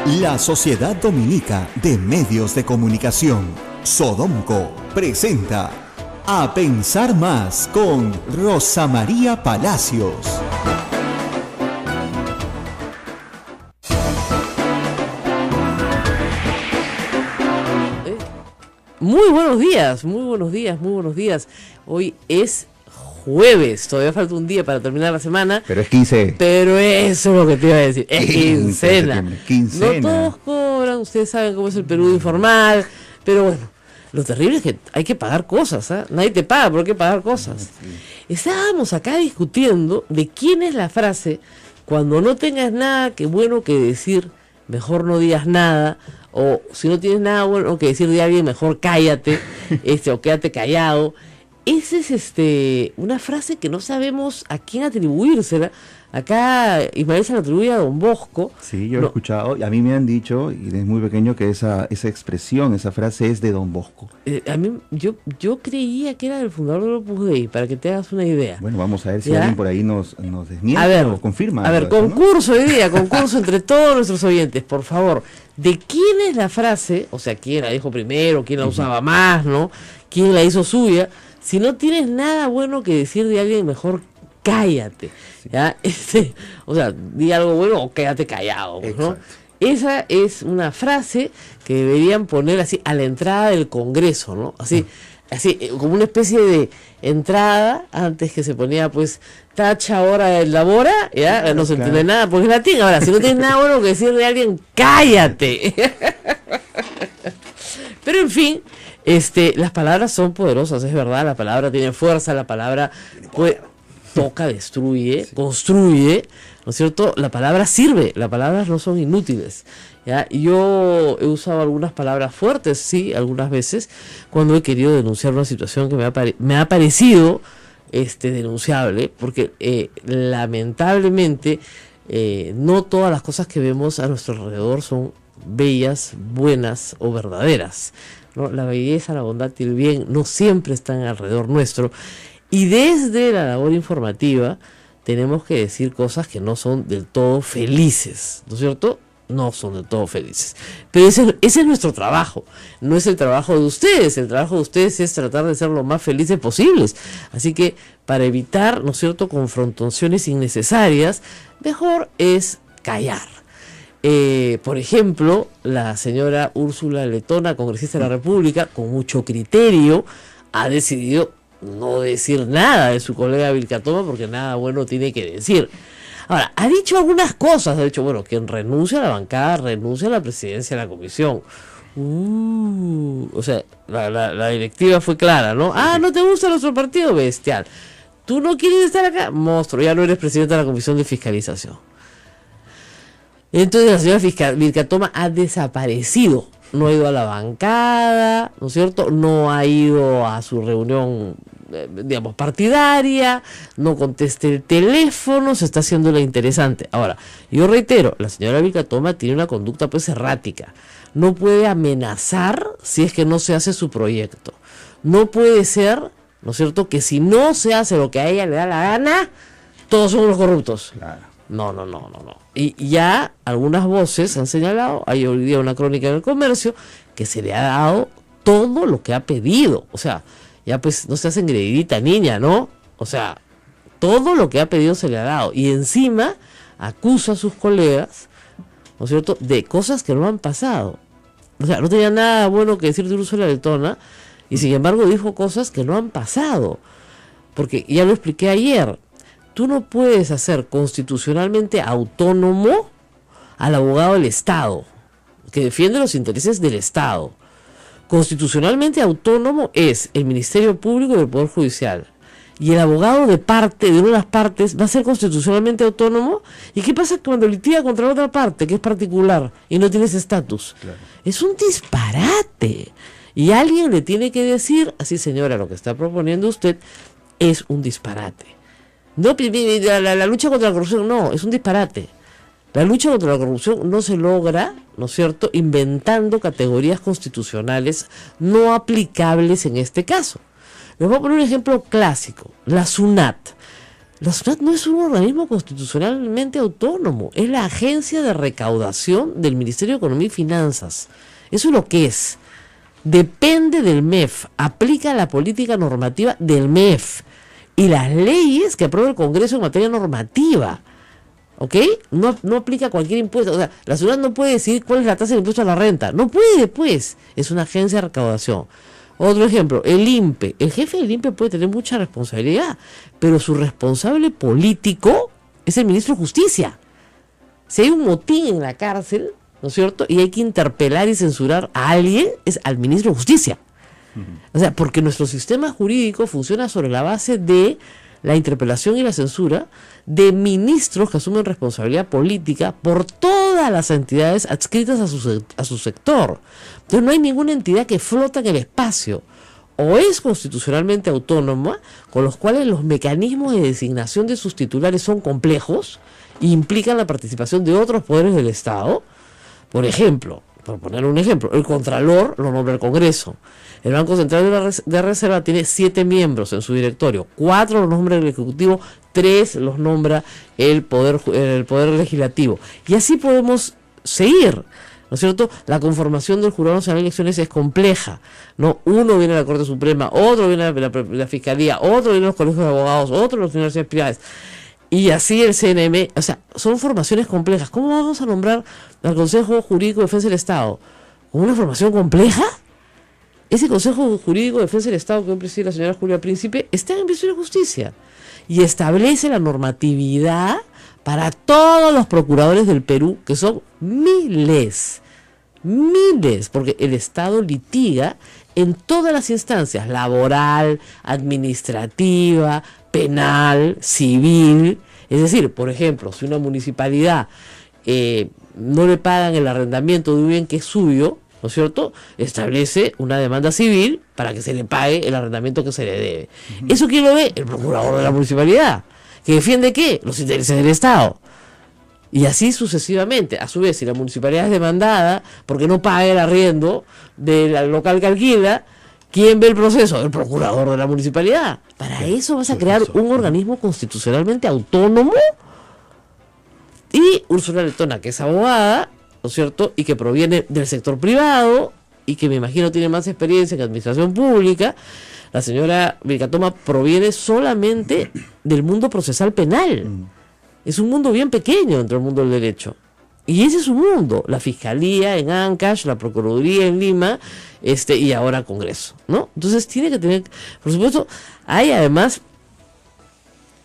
La Sociedad Dominica de Medios de Comunicación, Sodomco, presenta A Pensar Más con Rosa María Palacios. Muy buenos días, muy buenos días, muy buenos días. Hoy es jueves, todavía falta un día para terminar la semana. Pero es 15. Pero eso es lo que te iba a decir, es quincena. Quincena. No todos cobran, ustedes saben cómo es el Perú informal, pero bueno, lo terrible es que hay que pagar cosas, ¿eh? Nadie te paga, pero hay que pagar cosas. Estábamos acá discutiendo de quién es la frase, cuando no tengas nada que bueno que decir, mejor no digas nada, o si no tienes nada bueno que decir de alguien, mejor cállate, o quédate callado. Esa es una frase que no sabemos a quién atribuírsela. Acá Ismael se la atribuye a Don Bosco. Sí, yo lo he escuchado, y a mí me han dicho, y desde muy pequeño, que esa expresión, esa frase es de Don Bosco. Yo creía que era del fundador del Opus Dei, para que te hagas una idea. Bueno, vamos a ver si ¿Ya? alguien por ahí nos desmiente o confirma. A ver, concurso hoy día, concurso entre todos nuestros oyentes, por favor. ¿De quién es la frase? O sea, ¿quién la dijo primero? ¿Quién la usaba más? ¿No? ¿Quién la hizo suya? Si no tienes nada bueno que decir de alguien, mejor cállate. ¿Ya? O sea, di algo bueno o quédate callado, ¿no? Esa es una frase que deberían poner así a la entrada del Congreso, ¿no? Así como una especie de entrada, antes que se ponía pues tacha hora del labora, ya no se entiende nada, porque es latín. Ahora, si no tienes nada bueno que decir de alguien, cállate. Pero en fin, las palabras son poderosas, es verdad, la palabra tiene fuerza, la palabra toca, destruye, construye, ¿no es cierto? La palabra sirve, las palabras no son inútiles, ¿ya? Yo he usado algunas palabras fuertes, sí, algunas veces, cuando he querido denunciar una situación que me ha parecido denunciable, porque lamentablemente no todas las cosas que vemos a nuestro alrededor son bellas, buenas o verdaderas, ¿no? La belleza, la bondad y el bien no siempre están alrededor nuestro, y desde la labor informativa tenemos que decir cosas que no son del todo felices, ¿no es cierto? No son del todo felices, pero ese es nuestro trabajo, no es el trabajo de ustedes. El trabajo de ustedes es tratar de ser lo más felices posibles, así que para evitar, ¿no es cierto?, confrontaciones innecesarias, mejor es callar. Por ejemplo, la señora Úrsula Letona, congresista de la República, con mucho criterio, ha decidido no decir nada de su colega Vilcatoma, porque nada bueno tiene que decir. Ahora, ha dicho algunas cosas, ha dicho, bueno, quien renuncia a la bancada, renuncia a la presidencia de la comisión. O sea, la directiva fue clara, ¿no? Ah, ¿no te gusta nuestro partido? Bestial. ¿Tú no quieres estar acá? Monstruo, ya no eres presidente de la comisión de fiscalización. Entonces la señora Vilcatoma ha desaparecido. No ha ido a la bancada, ¿no es cierto? No ha ido a su reunión, digamos, partidaria, no contesta el teléfono, se está haciendo la interesante. Ahora, yo reitero, la señora Vilcatoma tiene una conducta pues errática. No puede amenazar si es que no se hace su proyecto. No puede ser, ¿no es cierto?, que si no se hace lo que a ella le da la gana, todos somos los corruptos. Claro. No. Y ya algunas voces han señalado, hay hoy día una crónica en El Comercio, que se le ha dado todo lo que ha pedido. O sea, ya pues no se hace engreidita niña, ¿no? O sea, todo lo que ha pedido se le ha dado. Y encima acusa a sus colegas, ¿no es cierto?, de cosas que no han pasado. O sea, no tenía nada bueno que decir de Úrsula Letona, y sin embargo dijo cosas que no han pasado. Porque ya lo expliqué ayer. Tú no puedes hacer constitucionalmente autónomo al abogado del Estado, que defiende los intereses del Estado. Constitucionalmente autónomo es el Ministerio Público y el Poder Judicial. Y el abogado de una de las partes va a ser constitucionalmente autónomo. ¿Y qué pasa cuando litiga contra la otra parte, que es particular y no tiene ese estatus? Claro. Es un disparate. Y alguien le tiene que decir, así señora, lo que está proponiendo usted es un disparate. No, la lucha contra la corrupción no, es un disparate. La lucha contra la corrupción no se logra, ¿no es cierto?, inventando categorías constitucionales no aplicables en este caso. Les voy a poner un ejemplo clásico, la SUNAT. La SUNAT no es un organismo constitucionalmente autónomo, es la agencia de recaudación del Ministerio de Economía y Finanzas. Eso es lo que es. Depende del MEF, aplica la política normativa del MEF y las leyes que aprueba el Congreso en materia normativa. ¿Ok? No aplica cualquier impuesto. O sea, la SUNAT no puede decidir cuál es la tasa de impuesto a la renta. No puede, pues. Es una agencia de recaudación. Otro ejemplo, el INPE. El jefe del INPE puede tener mucha responsabilidad, pero su responsable político es el ministro de Justicia. Si hay un motín en la cárcel, ¿no es cierto?, y hay que interpelar y censurar a alguien, es al ministro de Justicia. O sea, porque nuestro sistema jurídico funciona sobre la base de la interpelación y la censura de ministros que asumen responsabilidad política por todas las entidades adscritas a su sector. Entonces no hay ninguna entidad que flota en el espacio. O es constitucionalmente autónoma, con los cuales los mecanismos de designación de sus titulares son complejos e implican la participación de otros poderes del Estado. Por ejemplo, por poner un ejemplo, el Contralor lo nombra el Congreso. El Banco Central de Reserva tiene 7 miembros en su directorio, 4 los nombra el Ejecutivo, 3 los nombra el Poder Legislativo. Y así podemos seguir, ¿no es cierto? La conformación del Jurado Nacional de Elecciones es compleja, ¿no? Uno viene de la Corte Suprema, otro viene de la Fiscalía, otro viene de los colegios de abogados, otro de las universidades privadas. Y así el CNM, o sea, son formaciones complejas. ¿Cómo vamos a nombrar al Consejo Jurídico de Defensa del Estado? ¿Con una formación compleja? Ese Consejo Jurídico de Defensa del Estado que hoy preside la señora Julia Príncipe está en el Ministerio de Justicia y establece la normatividad para todos los procuradores del Perú, que son miles, porque el Estado litiga en todas las instancias, laboral, administrativa, penal, civil. Es decir, por ejemplo, si una municipalidad no le pagan el arrendamiento de un bien que es suyo, ¿no es cierto?, establece una demanda civil para que se le pague el arrendamiento que se le debe. ¿Eso quién lo ve? El procurador de la municipalidad. ¿Que defiende qué? Los intereses del Estado. Y así sucesivamente. A su vez, si la municipalidad es demandada porque no paga el arriendo del local que alquila, ¿quién ve el proceso? El procurador de la municipalidad. Para eso vas a crear un organismo constitucionalmente autónomo. Y Úrsula Letona, que es abogada, ¿no es cierto?, y que proviene del sector privado y que me imagino tiene más experiencia que administración pública. La señora Vilcatoma proviene solamente del mundo procesal penal. Es un mundo bien pequeño dentro del mundo del derecho. Y ese es su mundo. La Fiscalía en Ancash, la Procuraduría en Lima, y ahora Congreso, ¿no? Entonces tiene que tener, por supuesto, hay además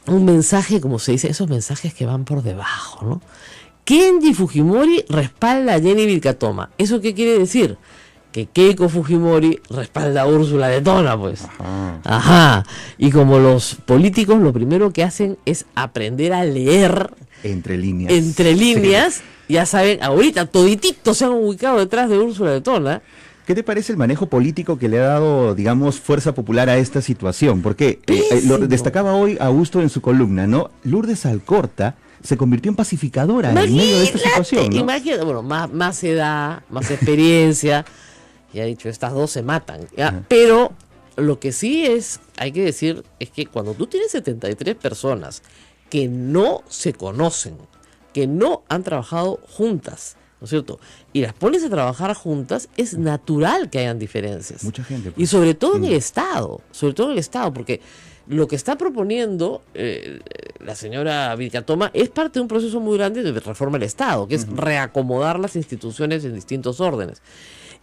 un mensaje, como se dice, esos mensajes que van por debajo, ¿no? Kenji Fujimori respalda a Jenny Vilcatoma. ¿Eso qué quiere decir? Que Keiko Fujimori respalda a Úrsula Letona, pues. Ajá. Y como los políticos lo primero que hacen es aprender a leer entre líneas. Sí. Ya saben, ahorita todititos se han ubicado detrás de Úrsula Letona. ¿Qué te parece el manejo político que le ha dado, digamos, fuerza popular a esta situación? Porque lo destacaba hoy Augusto en su columna, ¿no? Lourdes Alcorta se convirtió en pacificadora en medio de esta situación, ¿no? Imagínate, bueno, más edad, más experiencia, y ha dicho, estas dos se matan, ¿ya? Pero lo que sí hay que decir, es que cuando tú tienes 73 personas que no se conocen, que no han trabajado juntas, ¿no es cierto?, y las pones a trabajar juntas, es natural que hayan diferencias. Mucha gente. Pues. Y sobre todo en el Estado, porque lo que está proponiendo la señora Vilcatoma es parte de un proceso muy grande de reforma del Estado, que es reacomodar las instituciones en distintos órdenes.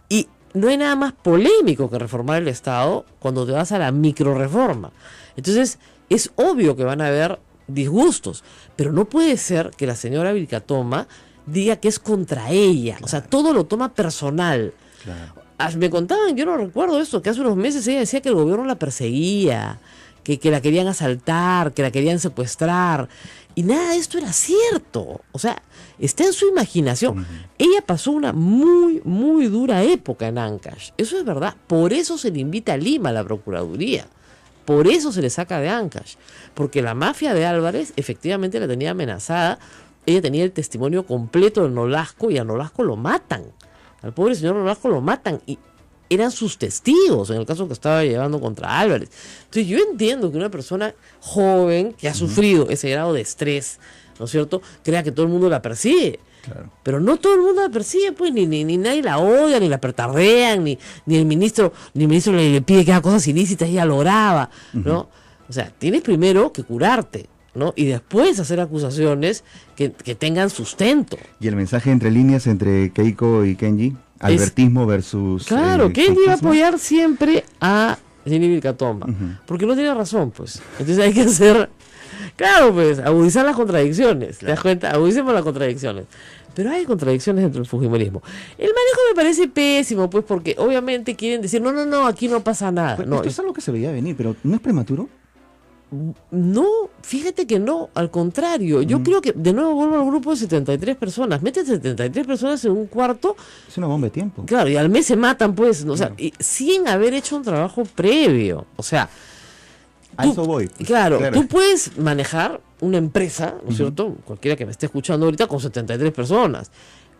Y no hay nada más polémico que reformar el Estado cuando te vas a la microreforma. Entonces, es obvio que van a haber disgustos, pero no puede ser que la señora Vilcatoma diga que es contra ella. Claro. O sea, todo lo toma personal. Claro. Me contaban, yo no recuerdo esto, que hace unos meses ella decía que el gobierno la perseguía, que la querían asaltar, que la querían secuestrar, y nada de esto era cierto. O sea, está en su imaginación. Ella pasó una muy, muy dura época en Ancash, eso es verdad. Por eso se le invita a Lima a la Procuraduría, por eso se le saca de Ancash, porque la mafia de Álvarez efectivamente la tenía amenazada. Ella tenía el testimonio completo de Nolasco, y a Nolasco lo matan. Al pobre señor Nolasco lo matan, y eran sus testigos en el caso que estaba llevando contra Álvarez. Entonces yo entiendo que una persona joven que ha sufrido ese grado de estrés, ¿no es cierto?, crea que todo el mundo la persigue. Claro. Pero no todo el mundo la persigue, pues, ni nadie la odia, ni la petardean, ni el ministro le pide que haga cosas ilícitas y ella lo graba, ¿no? O sea, tienes primero que curarte, ¿no? Y después hacer acusaciones que tengan sustento. Y el mensaje entre líneas entre Keiko y Kenji, albertismo versus... Claro, Kenji va a franquismo. apoyar siempre a Jenny Vilcatomba, porque no tiene razón, pues. Entonces hay que hacer... Claro, pues, agudizar las contradicciones, ¿te das cuenta? Agudicemos las contradicciones. Pero hay contradicciones dentro del fujimorismo. El manejo me parece pésimo, pues, porque obviamente quieren decir, no, aquí no pasa nada. Pues, No, esto es algo que se veía venir, pero ¿no es prematuro? no, fíjate que no, al contrario. Yo creo que, de nuevo, vuelvo al grupo de 73 personas. Meten 73 personas en un cuarto, Es una bomba de tiempo. claro, y al mes se matan, pues, ¿no? O sea, y sin haber hecho un trabajo previo. O sea, A eso voy. Pues, claro, tú puedes manejar una empresa, ¿no es cierto? Cualquiera que me esté escuchando ahorita con 73 personas,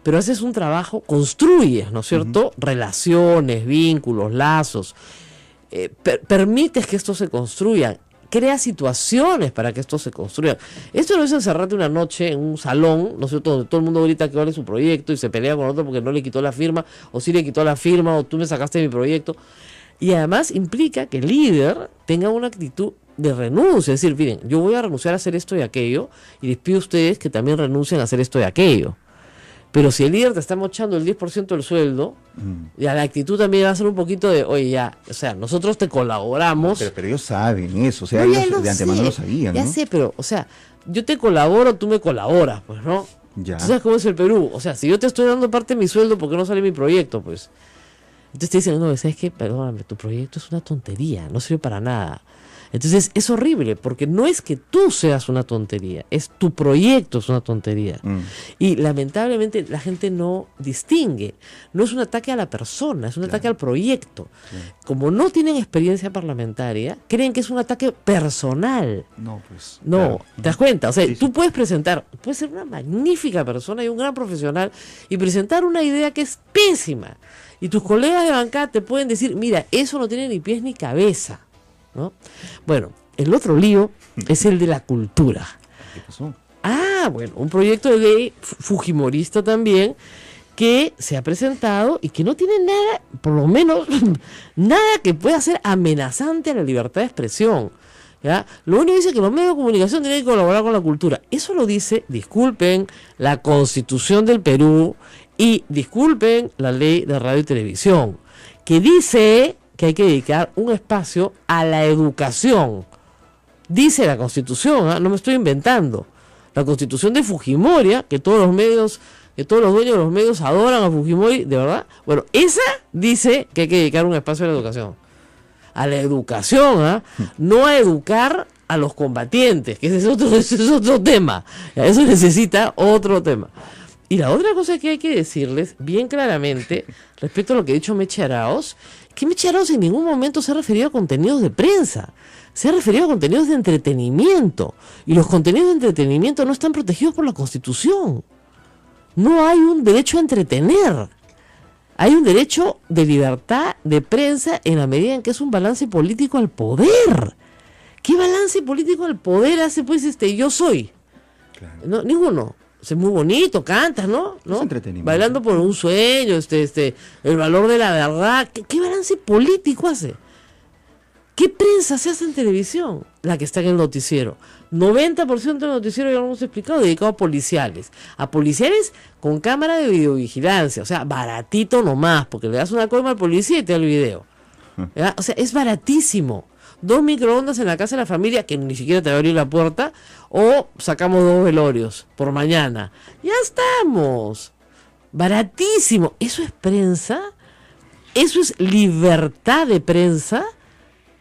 pero haces un trabajo, construyes, ¿no es cierto? Relaciones, vínculos, lazos, permites que esto se construya, creas situaciones para que esto se construya. Esto no es encerrarte una noche en un salón, ¿no es cierto?, donde todo el mundo grita que vale su proyecto y se pelea con otro porque no le quitó la firma, o sí le quitó la firma, o tú me sacaste mi proyecto. Y además implica que el líder tenga una actitud de renuncia, es decir, miren, yo voy a renunciar a hacer esto y aquello, y les pido a ustedes que también renuncien a hacer esto y aquello. Pero si el líder te está mochando el 10% del sueldo, ya la actitud también va a ser un poquito de, oye, ya, o sea, nosotros te colaboramos. Pero ellos saben eso, o sea, No, ya ellos lo de antemano sé, lo sabían, ya ¿no? sé, pero, o sea, yo te colaboro, tú me colaboras, pues, ¿no? Ya. ¿Tú sabes cómo es el Perú? O sea, si yo te estoy dando parte de mi sueldo, ¿por qué no sale mi proyecto, pues? Entonces te dicen, no, ¿sabes qué? Perdóname, tu proyecto es una tontería, no sirve para nada. Entonces es horrible, porque no es que tú seas una tontería, es tu proyecto es una tontería. Y lamentablemente la gente no distingue. No es un ataque a la persona, es un ataque al proyecto. Como no tienen experiencia parlamentaria, creen que es un ataque personal. No, pues. No, claro. ¿te das cuenta? O sea, Sí, tú sí. puedes puedes ser una magnífica persona y un gran profesional y presentar una idea que es pésima. Y tus colegas de bancada te pueden decir, mira, eso no tiene ni pies ni cabeza, ¿no? Bueno, el otro lío es el de la cultura. ¿Qué pasó? Bueno, un proyecto de ley fujimorista también que se ha presentado y que no tiene nada, por lo menos, nada que pueda ser amenazante a la libertad de expresión. ¿Ya? Lo único que dice que los medios de comunicación tienen que colaborar con la cultura. Eso lo dice, disculpen, la Constitución del Perú y disculpen la Ley de Radio y Televisión, que dice que hay que dedicar un espacio a la educación. Dice la Constitución, no me estoy inventando. La Constitución de Fujimori, que todos los medios, que todos los dueños de los medios adoran a Fujimori, de verdad. Bueno, esa dice que hay que dedicar un espacio a la educación. A la educación, no a educar a los combatientes, que ese es otro tema. Eso necesita otro tema. Y la otra cosa que hay que decirles bien claramente, respecto a lo que ha dicho Meche Arauz, que Meche Arauz en ningún momento se ha referido a contenidos de prensa, se ha referido a contenidos de entretenimiento. Y los contenidos de entretenimiento no están protegidos por la Constitución. No hay un derecho a entretener. Hay un derecho de libertad de prensa en la medida en que es un balance político al poder. ¿Qué balance político al poder hace pues yo soy? Claro. No, ninguno. Es muy bonito, cantas, ¿no? Es entretenimiento. Bailando por un sueño, el valor de la verdad. ¿Qué balance político hace? ¿Qué prensa se hace en televisión? La que está en el noticiero. 90% del noticiero, ya lo hemos explicado, dedicado a policiales. A policiales con cámara de videovigilancia. O sea, baratito nomás, porque le das una coima al policía y te da el video. ¿Ya? O sea, es baratísimo. 2 microondas en la casa de la familia, que ni siquiera te va a abrir la puerta, o sacamos 2 velorios por mañana. Ya estamos. Baratísimo. ¿Eso es prensa? ¿Eso es libertad de prensa?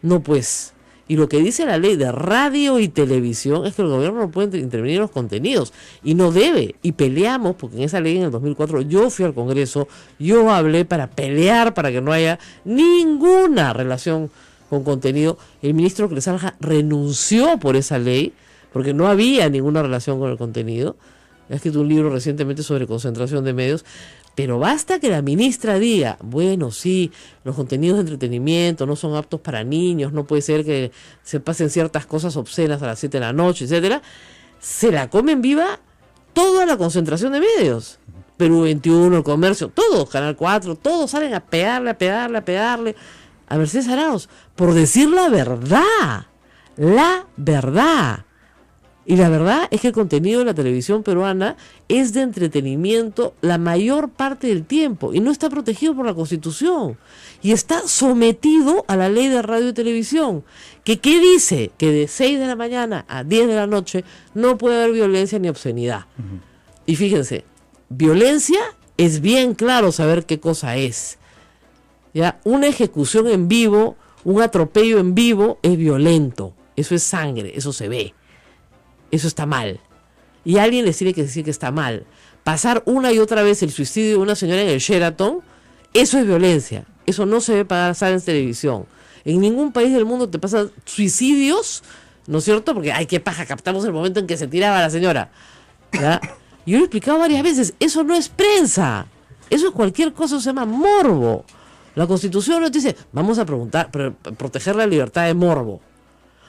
No, pues. Y lo que dice la ley de radio y televisión es que el gobierno no puede intervenir en los contenidos. Y no debe. Y peleamos, porque en esa ley en el 2004 yo fui al Congreso, yo hablé para pelear para que no haya ninguna relación con contenido. El ministro Cresalja renunció por esa ley, porque no había ninguna relación con el contenido. ha escrito un libro recientemente sobre concentración de medios, pero basta que la ministra diga, bueno, sí, los contenidos de entretenimiento no son aptos para niños, no puede ser que se pasen ciertas cosas obscenas a las 7 de la noche, etcétera, se la comen viva toda la concentración de medios. Perú 21, El Comercio, todos, Canal 4, todos salen a pegarle a Mercedes Arauz por decir la verdad. La verdad. Y la verdad es que el contenido de la televisión peruana es de entretenimiento la mayor parte del tiempo y no está protegido por la Constitución y está sometido a la ley de radio y televisión, que ¿qué dice? Que de 6 de la mañana a 10 de la noche no puede haber violencia ni obscenidad. Y fíjense, violencia es bien claro saber qué cosa es. ¿Ya? Una ejecución en vivo, un atropello en vivo es violento, eso es sangre, eso se ve. Eso está mal. Y alguien les tiene que decir que está mal. Pasar una y otra vez el suicidio de una señora en el Sheraton, eso es violencia. Eso no se ve pasar en televisión. En ningún país del mundo te pasan suicidios, ¿no es cierto? Porque, ay, qué paja, captamos el momento en que se tiraba la señora. ¿Ya? Yo lo he explicado varias veces, eso no es prensa. Eso es cualquier cosa, eso se llama morbo. La Constitución no te dice, vamos a proteger la libertad de morbo.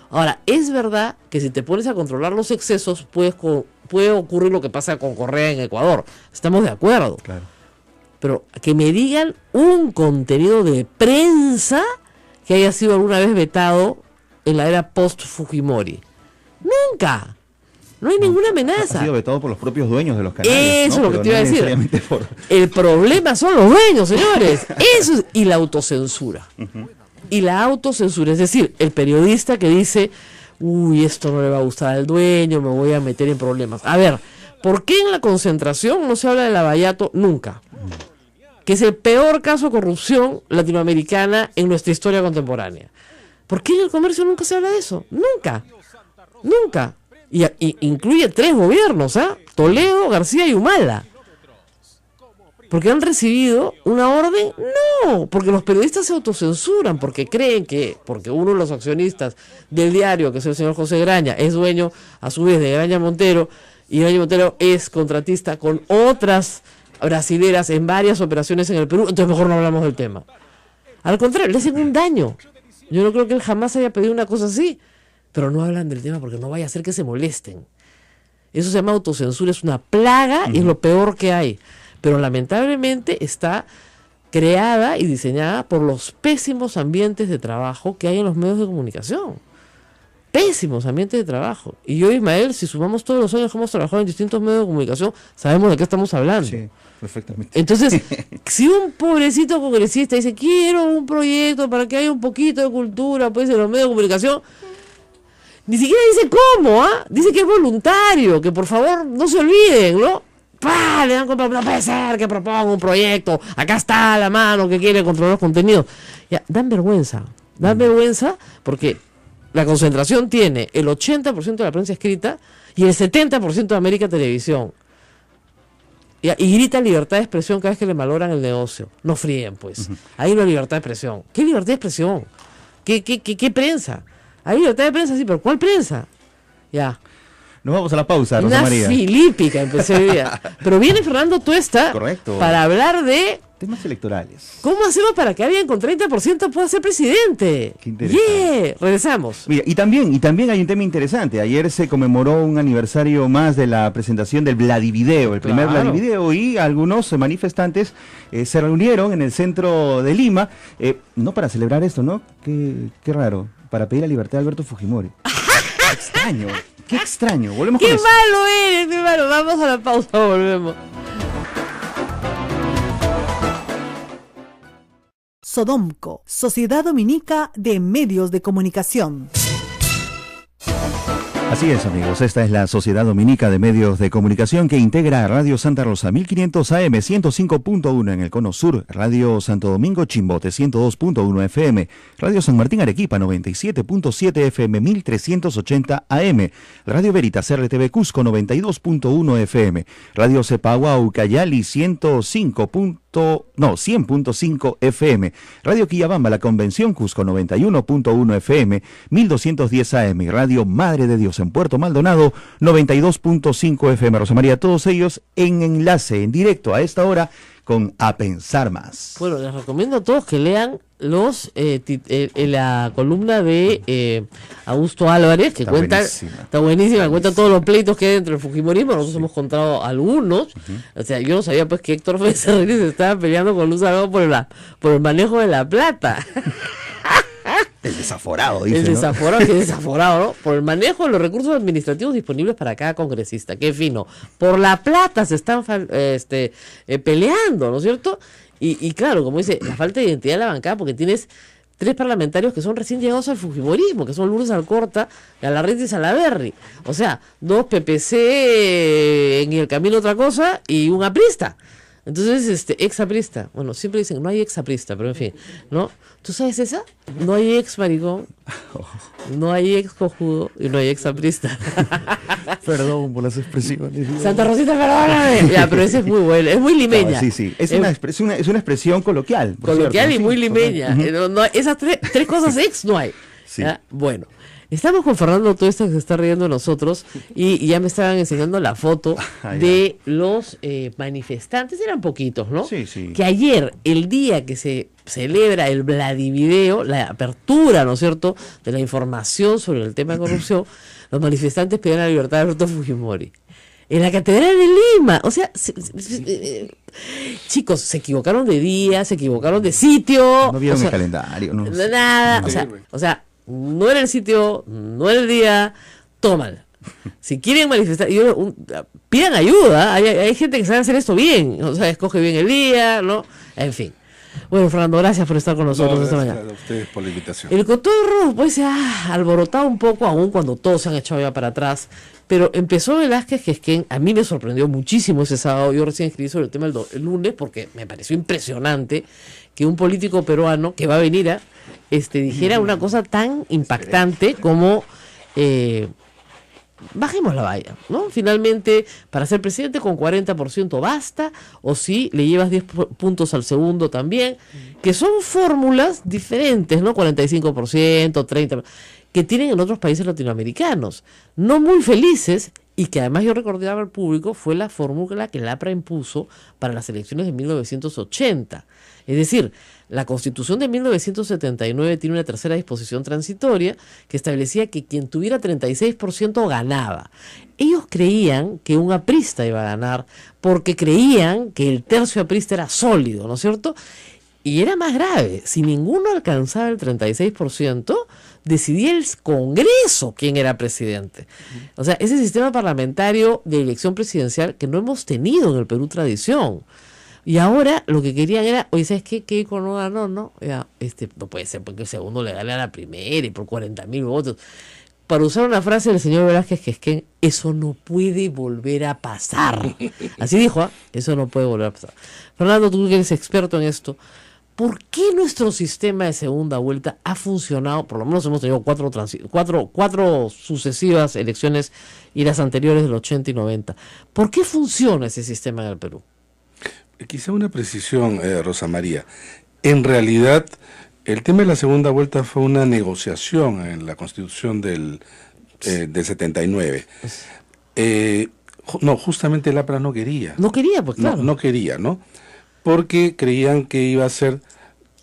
Ahora, es verdad que si te pones a controlar los excesos, puede ocurrir lo que pasa con Correa en Ecuador. Estamos de acuerdo. Claro. Pero que me digan un contenido de prensa que haya sido alguna vez vetado en la era post-Fujimori. Nunca. No hay ninguna amenaza. Ha sido vetado por los propios dueños de los canales. Eso es lo que te iba a decir. Por... El problema son los dueños, señores. Eso es... Y la autocensura. Y la autocensura, es decir, el periodista que dice, uy, esto no le va a gustar al dueño, me voy a meter en problemas. A ver, ¿por qué en la concentración no se habla de Lavallato nunca? Que es el peor caso de corrupción latinoamericana en nuestra historia contemporánea. ¿Por qué en El Comercio nunca se habla de eso? Nunca. Nunca. Y incluye 3 gobiernos, ¿ah? Toledo, García y Humala. ¿Porque han recibido una orden? No, porque los periodistas se autocensuran, porque creen que, porque uno de los accionistas del diario, que es el señor José Graña, es dueño a su vez de Graña Montero, y Graña Montero es contratista con otras brasileras en varias operaciones en el Perú, entonces mejor no hablamos del tema. Al contrario, le hacen un daño. Yo no creo que él jamás haya pedido una cosa así, pero no hablan del tema porque no vaya a ser que se molesten. Eso se llama autocensura, es una plaga y es lo peor que hay. Pero lamentablemente está creada y diseñada por los pésimos ambientes de trabajo que hay en los medios de comunicación. Pésimos ambientes de trabajo. Y yo, Ismael, si sumamos todos los años que hemos trabajado en distintos medios de comunicación, sabemos de qué estamos hablando. Sí, perfectamente. Entonces, si un pobrecito congresista dice, quiero un proyecto para que haya un poquito de cultura pues en los medios de comunicación, ni siquiera dice cómo, ¿ah? Dice que es voluntario, que por favor no se olviden, ¿no? ¡Pah! Le dan contra, no puede ser que proponga un proyecto, acá está la mano que quiere controlar los contenidos. Ya, dan vergüenza porque la concentración tiene el 80% de la prensa escrita y el 70% de América Televisión. Y grita libertad de expresión cada vez que le malogran el negocio. No fríen, pues. Ahí no hay libertad de expresión. ¿Qué libertad de expresión? ¿Qué prensa? Hay libertad de prensa, sí, pero ¿cuál prensa? Ya. Nos vamos a la pausa, Rosa María. Una filípica empecé hoy día. Pero viene Fernando Tuesta. Correcto. Para hablar de temas electorales. ¿Cómo hacemos para que alguien con 30% pueda ser presidente? Qué interesante. Yeah. Regresamos. Mira, y también hay un tema interesante. Ayer se conmemoró un aniversario más de la presentación del Vladivideo, el primer Vladivideo, y algunos manifestantes se reunieron en el centro de Lima, no para celebrar esto, ¿no? Qué raro, para pedir la libertad de Alberto Fujimori. Extraño. Qué extraño, volvemos con ¡Qué eso. malo eres, qué malo! Vamos a la pausa, volvemos. Sodomco, Sociedad Dominica de Medios de Comunicación. Así es, amigos, esta es la Sociedad Dominica de Medios de Comunicación que integra a Radio Santa Rosa 1500 AM 105.1 en el Cono Sur, Radio Santo Domingo Chimbote 102.1 FM, Radio San Martín Arequipa 97.7 FM 1380 AM, Radio Veritas RTV Cusco 92.1 FM, Radio Cepagua Ucayali 105.1 100.5 FM. Radio Quillabamba, La Convención Cusco 91.1 FM, 1210 AM. Radio Madre de Dios en Puerto Maldonado 92.5 FM. Rosa María, todos ellos en enlace, en directo a esta hora con A Pensar Más. Bueno, les recomiendo a todos que lean la columna de Augusto Álvarez, que está buenísima, cuenta todos los pleitos que hay dentro del fujimorismo. Nosotros hemos contado algunos. O sea, yo no sabía pues que Héctor Ferrer se estaba peleando con Luz Salgado por el manejo de la plata. El desaforado, dice, el desaforado, ¿no? Que desaforado, ¿no? Por el manejo de los recursos administrativos disponibles para cada congresista. Qué fino. Por la plata se están peleando, ¿no es cierto? Y claro, como dice, la falta de identidad de la bancada, porque tienes 3 parlamentarios que son recién llegados al fujimorismo, que son Lourdes Alcorta, Galarreta y Salaverry. O sea, 2 PPC en el camino otra cosa y un aprista. Entonces, exaprista. Bueno, siempre dicen, no hay exaprista, pero en fin, ¿no? ¿Tú sabes esa? No hay ex maricón, no hay ex cojudo y no hay exaprista. Perdón por las expresiones. Santa Rosita, perdóname. Ya, pero esa es muy buena, es muy limeña. No, sí. Es una expresión coloquial. Coloquial, cierto, y muy limeña. No, esas tres cosas ex no hay. Sí. ¿Ya? Bueno. Estamos con Fernando todo esto que se está riendo de nosotros y ya me estaban enseñando la foto de los manifestantes, eran poquitos, ¿no? Sí. Que ayer, el día que se celebra el Vladivideo, la apertura, ¿no es cierto?, de la información sobre el tema de corrupción, los manifestantes pedían la libertad de Alberto Fujimori. En la Catedral de Lima, o sea, chicos, se equivocaron de día, se equivocaron de sitio. No vieron el calendario, no. Nada, o sea, no era el sitio, no era el día, tómala. Si quieren manifestar, pidan ayuda, hay gente que sabe hacer esto bien, o sea, escoge bien el día, ¿no? En fin. Bueno, Fernando, gracias por estar con nosotros esta mañana. Gracias a ustedes por la invitación. El cotorro, pues, se ha alborotado un poco, aún cuando todos se han echado ya para atrás, pero empezó Velázquez Quesquén, a mí me sorprendió muchísimo ese sábado, yo recién escribí sobre el tema el lunes, porque me pareció impresionante que un político peruano que va a venir dijera una cosa tan impactante como bajemos la valla, ¿no? Finalmente, para ser presidente con 40% basta, o si le llevas 10 puntos al segundo también, que son fórmulas diferentes, ¿no? 45%, 30%, que tienen en otros países latinoamericanos, no muy felices, y que además yo recordaba al público, fue la fórmula que el APRA impuso para las elecciones de 1980. Es decir, la Constitución de 1979 tiene una tercera disposición transitoria que establecía que quien tuviera 36% ganaba. Ellos creían que un aprista iba a ganar porque creían que el tercio aprista era sólido, ¿no es cierto? Y era más grave, si ninguno alcanzaba el 36%, decidía el Congreso quién era presidente. O sea, ese sistema parlamentario de elección presidencial que no hemos tenido en el Perú tradición. Y ahora lo que querían era, oye, ¿sabes qué? Que no ganó, ¿no? Ya, no puede ser porque el segundo le gane a la primera y por 40.000 votos. Para usar una frase del señor Velázquez Quesquén, eso no puede volver a pasar. Así dijo, eso no puede volver a pasar. Fernando, tú que eres experto en esto, ¿por qué nuestro sistema de segunda vuelta ha funcionado? Por lo menos hemos tenido cuatro sucesivas elecciones y las anteriores del 80 y 90. ¿Por qué funciona ese sistema en el Perú? Quizá una precisión, Rosa María. En realidad, el tema de la segunda vuelta fue una negociación en la Constitución del 79. No, justamente el APRA no quería. No quería, pues claro. No quería, ¿no? Porque creían que iba a ser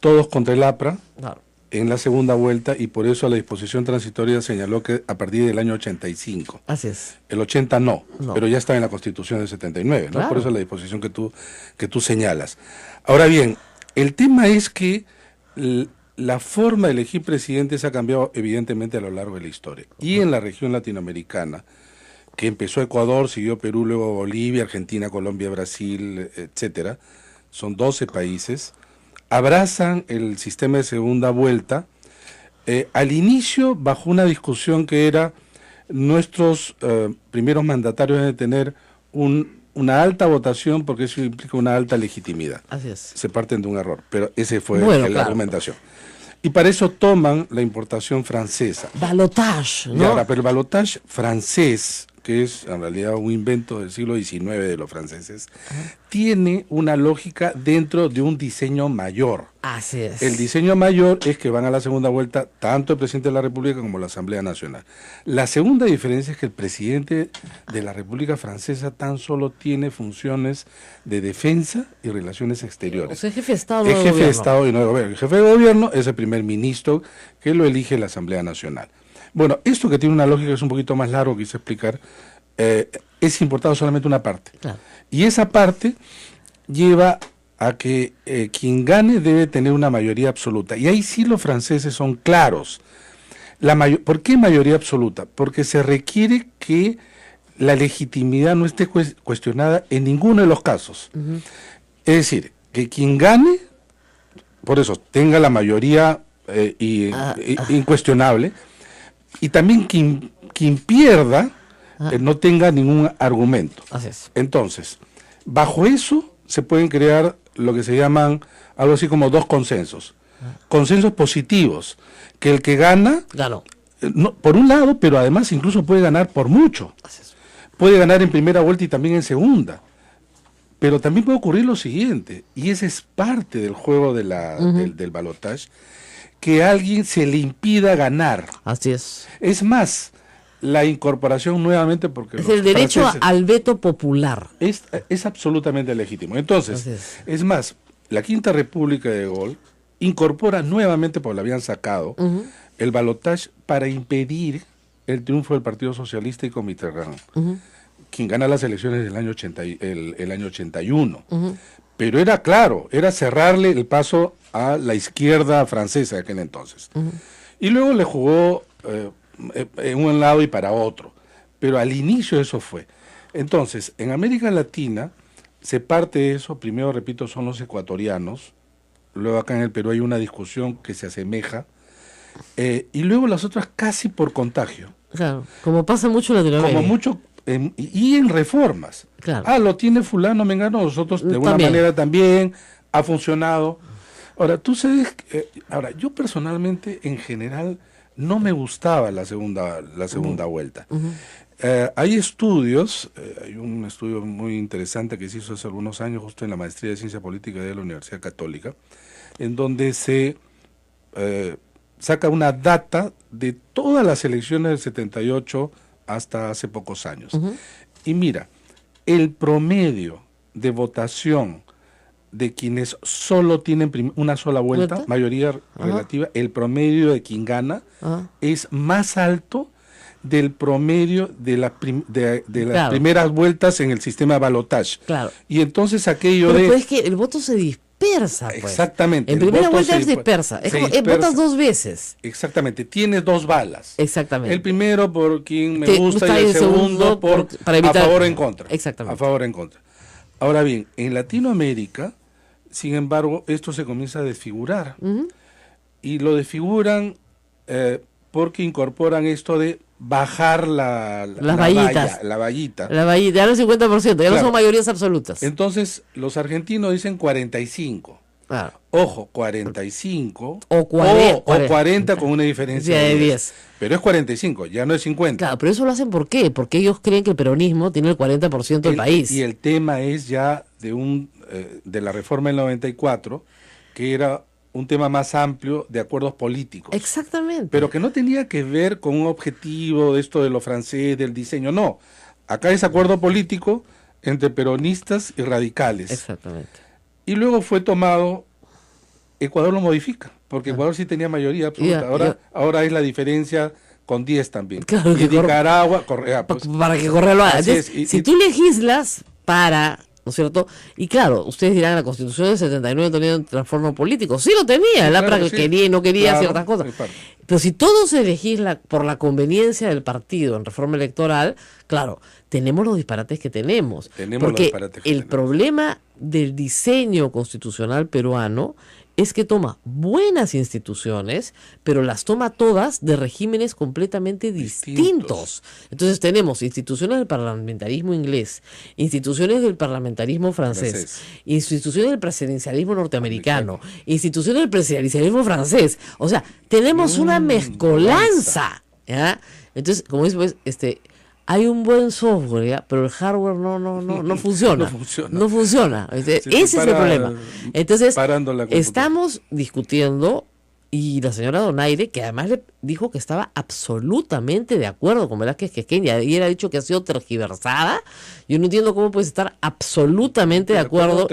todos contra el APRA. Claro. En la segunda vuelta, y por eso la disposición transitoria señaló que a partir del año 85. Así es. El 80 no, pero ya estaba en la Constitución del 79, ¿no? Claro. Por eso la disposición que tú señalas. Ahora bien, el tema es que la forma de elegir presidentes ha cambiado evidentemente a lo largo de la historia. Y en la región latinoamericana, que empezó Ecuador, siguió Perú, luego Bolivia, Argentina, Colombia, Brasil, etcétera, son 12 países, abrazan el sistema de segunda vuelta, al inicio bajo una discusión que era nuestros primeros mandatarios deben tener una alta votación porque eso implica una alta legitimidad. Así es. Se parten de un error, pero ese fue la argumentación. Y para eso toman la importación francesa. Balotage, ¿no? Y ahora, pero el balotage francés que es en realidad un invento del siglo XIX de los franceses, tiene una lógica dentro de un diseño mayor. Así es. El diseño mayor es que van a la segunda vuelta tanto el presidente de la República como la Asamblea Nacional. La segunda diferencia es que el presidente de la República Francesa tan solo tiene funciones de defensa y relaciones exteriores. O sea, jefe de Estado, Es no de jefe de gobierno. Estado y no de gobierno. El jefe de gobierno es el primer ministro que lo elige la Asamblea Nacional. Bueno, esto que tiene una lógica que es un poquito más largo, quise explicar, es importado solamente una parte. Claro. Y esa parte lleva a que quien gane debe tener una mayoría absoluta. Y ahí sí los franceses son claros. ¿Por qué mayoría absoluta? Porque se requiere que la legitimidad no esté cuestionada en ninguno de los casos. Es decir, que quien gane, por eso, tenga la mayoría incuestionable, y también quien pierda no tenga ningún argumento. Así es. Entonces, bajo eso se pueden crear lo que se llaman algo así como dos consensos. Consensos positivos, que el que gana, Ganó. por un lado, pero además incluso puede ganar por mucho. Así es. Puede ganar en primera vuelta y también en segunda. Pero también puede ocurrir lo siguiente, y ese es parte del juego de del balotaje, que a alguien se le impida ganar. Así es. Es más, la incorporación nuevamente, porque Es los el derecho franceses- al veto popular. es absolutamente legítimo. Entonces, Así es. es más, la Quinta República de Gaulle incorpora nuevamente, porque la habían sacado, el balotaje para impedir el triunfo del Partido Socialista y con Mitterrand, quien gana las elecciones del año 81. Pero era claro, era cerrarle el paso a la izquierda francesa de aquel entonces. Y luego le jugó en un lado y para otro. Pero al inicio eso fue. Entonces, en América Latina se parte de eso, primero repito, son los ecuatorianos, luego acá en el Perú hay una discusión que se asemeja, y luego las otras casi por contagio, Claro. Como pasa mucho en Latinoamérica. como mucho, y en reformas. Claro. Lo tiene fulano, mengano, nosotros de alguna También. manera también ha funcionado. Ahora, tú sabes, yo personalmente en general no me gustaba la segunda vuelta. Hay estudios, hay un estudio muy interesante que se hizo hace algunos años, justo en la maestría de Ciencia Política de la Universidad Católica, en donde se saca una data de todas las elecciones del 78 hasta hace pocos años. Y mira, el promedio de votación de quienes solo tienen una sola vuelta, ¿Vuelta? mayoría relativa, el promedio de quien gana es más alto del promedio de, las Claro. primeras vueltas en el sistema de balotaje. Claro. Y entonces aquello Pero de... pues es que el voto se dispersa, pues. Exactamente, En el primera voto vuelta se se dispersa. Es se como, dispersa. votas dos veces. Exactamente, tienes dos balas. Exactamente. El primero por quien me Te gusta gusta y y el el segundo segundo para evitar- a favor o en contra. Exactamente. A favor o en contra. Ahora bien, en Latinoamérica, sin embargo, esto se comienza a desfigurar. Y lo desfiguran porque incorporan esto de bajar la vallitas. la vallita. La vallita, ya no es 50%, ya no Claro. son mayorías absolutas. Entonces, los argentinos dicen 45. Claro. Ojo, 45 O 40. o 40 con una diferencia De de 10. 10. Pero es 45, ya no es 50. Claro, pero eso lo hacen ¿por qué? Porque ellos creen que el peronismo tiene el 40% del país. Y el tema es ya de la reforma del 94, que era un tema más amplio de acuerdos políticos. Exactamente. Pero que no tenía que ver con un objetivo de esto de lo francés, del diseño, no. Acá es acuerdo político entre peronistas y radicales. Exactamente. Y luego fue tomado, Ecuador lo modifica, porque Ecuador sí tenía mayoría absoluta. Ahora es la diferencia con 10 también. Claro, y que Nicaragua, Para que Correa lo haga. así Entonces, es, si tú legislas para, ¿no es cierto? Y claro, ustedes dirán, la Constitución del 79 tenía un transformo político. Sí lo tenía, el APRA claro, sí. quería y no quería Claro, ciertas cosas. es parte. Pero si todo se legisla por la conveniencia del partido en reforma electoral, claro, tenemos los disparates que tenemos. Tenemos los porque disparates que el tenemos. problema del diseño constitucional peruano es que toma buenas instituciones, pero las toma todas de regímenes completamente distintos. Entonces tenemos instituciones del parlamentarismo inglés, instituciones del parlamentarismo francés, instituciones del presidencialismo norteamericano, instituciones del presidencialismo francés. O sea, tenemos una mezcolanza. ¿Ya? Entonces, como dices, pues, hay un buen software, ¿ya? Pero el hardware no funciona. No funciona. Ese es el problema. Entonces, estamos discutiendo, y la señora Donaire, que además le dijo que estaba absolutamente de acuerdo con Velázquez Quisqueya, y él ha dicho que ha sido tergiversada. Yo no entiendo cómo puedes estar absolutamente de acuerdo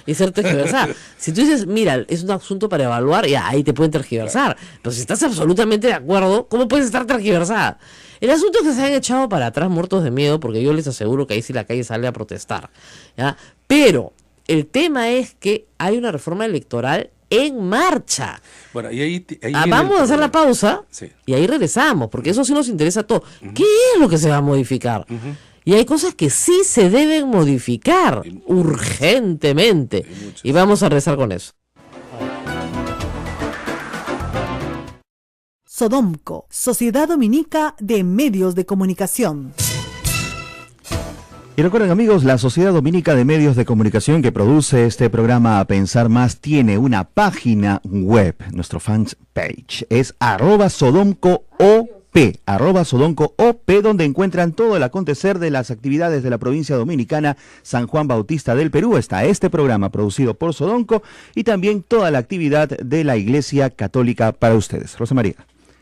y ser tergiversada. Si tú dices, mira, es un asunto para evaluar, ya ahí te pueden tergiversar. Pero si estás absolutamente de acuerdo, ¿cómo puedes estar tergiversada? El asunto es que se han echado para atrás muertos de miedo, porque yo les aseguro que ahí sí la calle sale a protestar, ¿ya? Pero el tema es que hay una reforma electoral en marcha. Bueno, y ahí vamos a hacer la pausa, sí, y ahí regresamos, porque eso sí nos interesa a todos. ¿Qué es lo que se va a modificar? Y hay cosas que sí se deben modificar urgentemente. Y vamos a regresar con eso. Sodomco, Sociedad Dominica de Medios de Comunicación. Y recuerden, amigos, la Sociedad Dominica de Medios de Comunicación que produce este programa A Pensar Más tiene una página web. Nuestro fanpage es @sodomcoop, @sodomcoop, donde encuentran todo el acontecer de las actividades de la provincia dominicana San Juan Bautista del Perú. Está este programa producido por Sodomco y también toda la actividad de la Iglesia Católica para ustedes. Rosa María,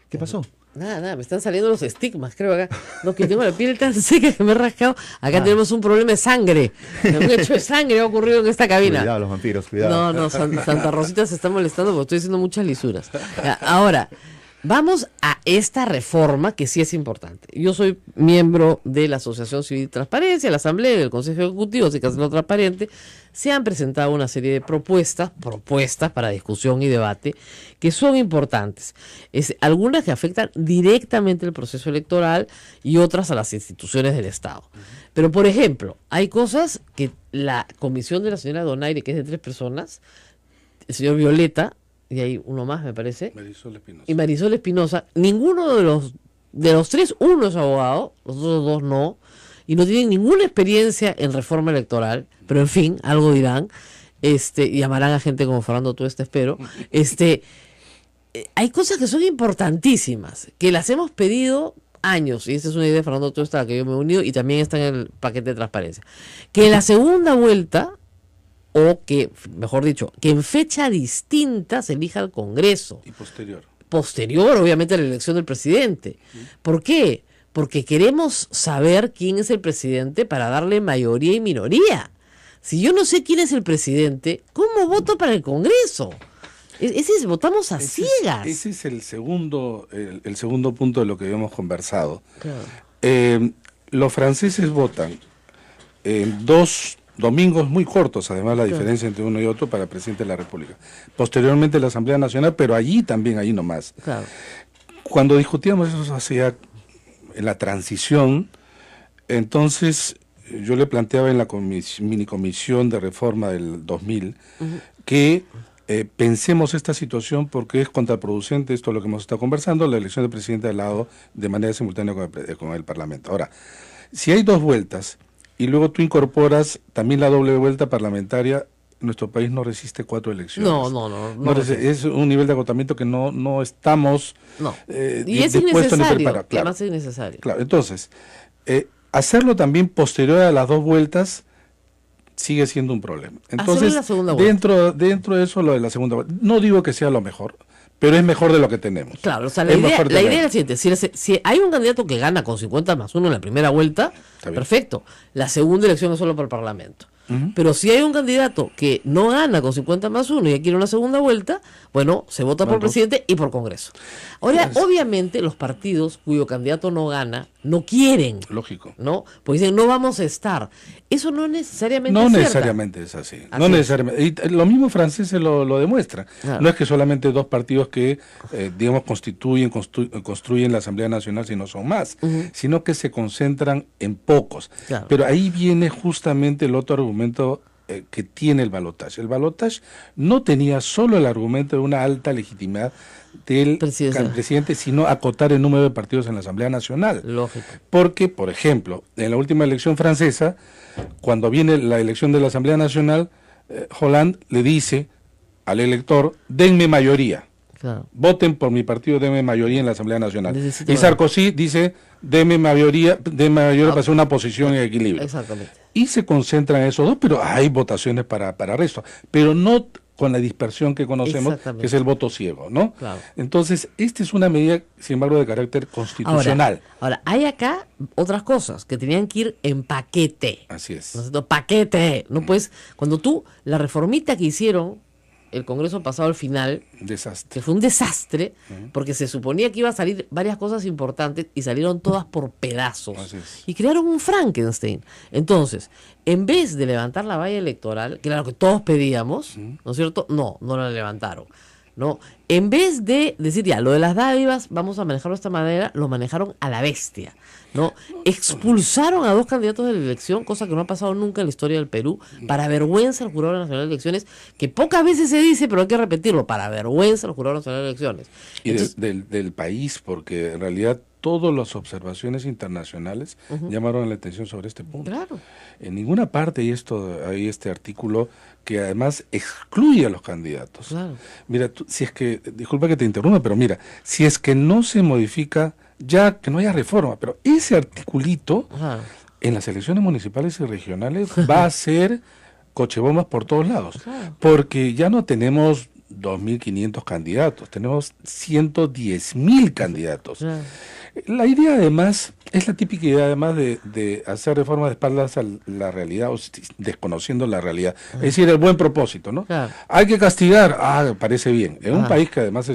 ¿qué pasó? Nada, me están saliendo los estigmas, creo acá. No, que tengo la piel tan seca que me he rascado. Acá tenemos un problema de sangre. Un hecho de sangre ha ocurrido en esta cabina. Cuidado, los vampiros, cuidado. No, Santa Rosita se está molestando porque estoy haciendo muchas lisuras. Ahora, vamos a esta reforma que sí es importante. Yo soy miembro de la Asociación Civil de Transparencia, la Asamblea y el Consejo Ejecutivo, así que hacerlo transparente. Se han presentado una serie de propuestas para discusión y debate que son importantes. Algunas que afectan directamente el proceso electoral y otras a las instituciones del Estado. Pero, por ejemplo, hay cosas que la comisión de la señora Donaire, que es de 3 personas, el señor Violeta, y hay uno más, me parece, Marisol Espinosa. Y Marisol Espinosa, ninguno de los 3, uno es abogado, los otros 2 no, y no tienen ninguna experiencia en reforma electoral, pero en fin, algo dirán, y llamarán a gente como Fernando Tuesta, espero. Hay cosas que son importantísimas, que las hemos pedido años, y esta es una idea de Fernando Tuesta a la que yo me he unido, y también está en el paquete de transparencia, que en la segunda vuelta, o que, mejor dicho, que en fecha distinta se elija al Congreso. Y posterior. Posterior, obviamente, a la elección del presidente. ¿Por qué? Porque queremos saber quién es el presidente para darle mayoría y minoría. Si yo no sé quién es el presidente, ¿cómo voto para el Congreso? Votamos a ciegas. Ese es el segundo punto de lo que habíamos conversado. Claro. Los franceses votan en 2 domingos muy cortos, además la diferencia entre uno y otro para el presidente de la República. Posteriormente la Asamblea Nacional, pero allí nomás. Claro. Cuando discutíamos eso hacia en la transición, entonces yo le planteaba en la minicomisión de reforma del 2000 que pensemos esta situación porque es contraproducente, esto es lo que hemos estado conversando, la elección del presidente al lado de manera simultánea con el Parlamento. Ahora, si hay 2 vueltas, y luego tú incorporas también la doble vuelta parlamentaria, nuestro país no resiste 4 elecciones. No es un nivel de agotamiento que no estamos y es innecesario, además es innecesario. Claro, entonces, hacerlo también posterior a las 2 vueltas sigue siendo un problema. Entonces, dentro de eso, lo de la segunda vuelta, no digo que sea lo mejor, pero es mejor de lo que tenemos. Claro, o sea, la idea es la siguiente, si hay un candidato que gana con 50+1 en la primera vuelta, perfecto. La segunda elección es solo para el Parlamento. Pero si hay un candidato que no gana con 50+1 y quiere una segunda vuelta, bueno, se vota por presidente y por Congreso. Ahora, obviamente, los partidos cuyo candidato no gana, no quieren. Lógico. ¿No? Pues dicen, no vamos a estar. Eso no necesariamente es cierto. No necesariamente es así. No necesariamente. Y los mismos franceses lo demuestran. Claro. No es que solamente 2 partidos que, digamos, construyen la Asamblea Nacional, si no son más, sino que se concentran en pocos. Claro. Pero ahí viene justamente el otro argumento que tiene el balotaje. El balotaje no tenía solo el argumento de una alta legitimidad del presidente, sino acotar el número de partidos en la Asamblea Nacional. Lógico. Porque, por ejemplo, en la última elección francesa, cuando viene la elección de la Asamblea Nacional, Hollande le dice al elector, denme mayoría. Claro. Voten por mi partido, denme mayoría en la Asamblea Nacional. Y Sarkozy dice, deme mayoría para hacer una posición en equilibrio. Exactamente. Y se concentran en esos dos, pero hay votaciones para resto, pero no con la dispersión que conocemos, que es el voto ciego, ¿no? Claro. Entonces, esta es una medida, sin embargo, de carácter constitucional. Ahora, hay acá otras cosas que tenían que ir en paquete. Así es. ¿No es cierto? Paquete. No puedes, cuando tú, la reformita que hicieron el Congreso pasado al final, Desastre. que fue un desastre, porque se suponía que iba a salir varias cosas importantes y salieron todas por pedazos. Así es. Y crearon un Frankenstein. Entonces, en vez de levantar la valla electoral, que era lo que todos pedíamos, ¿no es cierto? No la levantaron. ¿No? En vez de decir ya, lo de las dádivas, vamos a manejarlo de esta manera, lo manejaron a la bestia, ¿no? Expulsaron a 2 candidatos de la elección, cosa que no ha pasado nunca en la historia del Perú, para vergüenza del Jurado Nacional de Elecciones, que pocas veces se dice, pero hay que repetirlo, para vergüenza del Jurado Nacional de Elecciones. Y Entonces, del país, porque en realidad todas las observaciones internacionales llamaron la atención sobre este punto. claro. En ninguna parte hay este artículo que además excluye a los candidatos. Claro. Mira, si es que, disculpa que te interrumpa, pero mira, si es que no se modifica, ya que no haya reforma, pero ese articulito Ajá. en las elecciones municipales y regionales va a ser cochebombas por todos lados, Claro. porque ya no tenemos 2.500 candidatos, tenemos 110.000 candidatos. Claro. La idea además, es la típica idea además de hacer reformas de espaldas a la realidad o desconociendo la realidad. Es decir, el buen propósito, ¿no? Claro. Hay que castigar, parece bien. En un país que además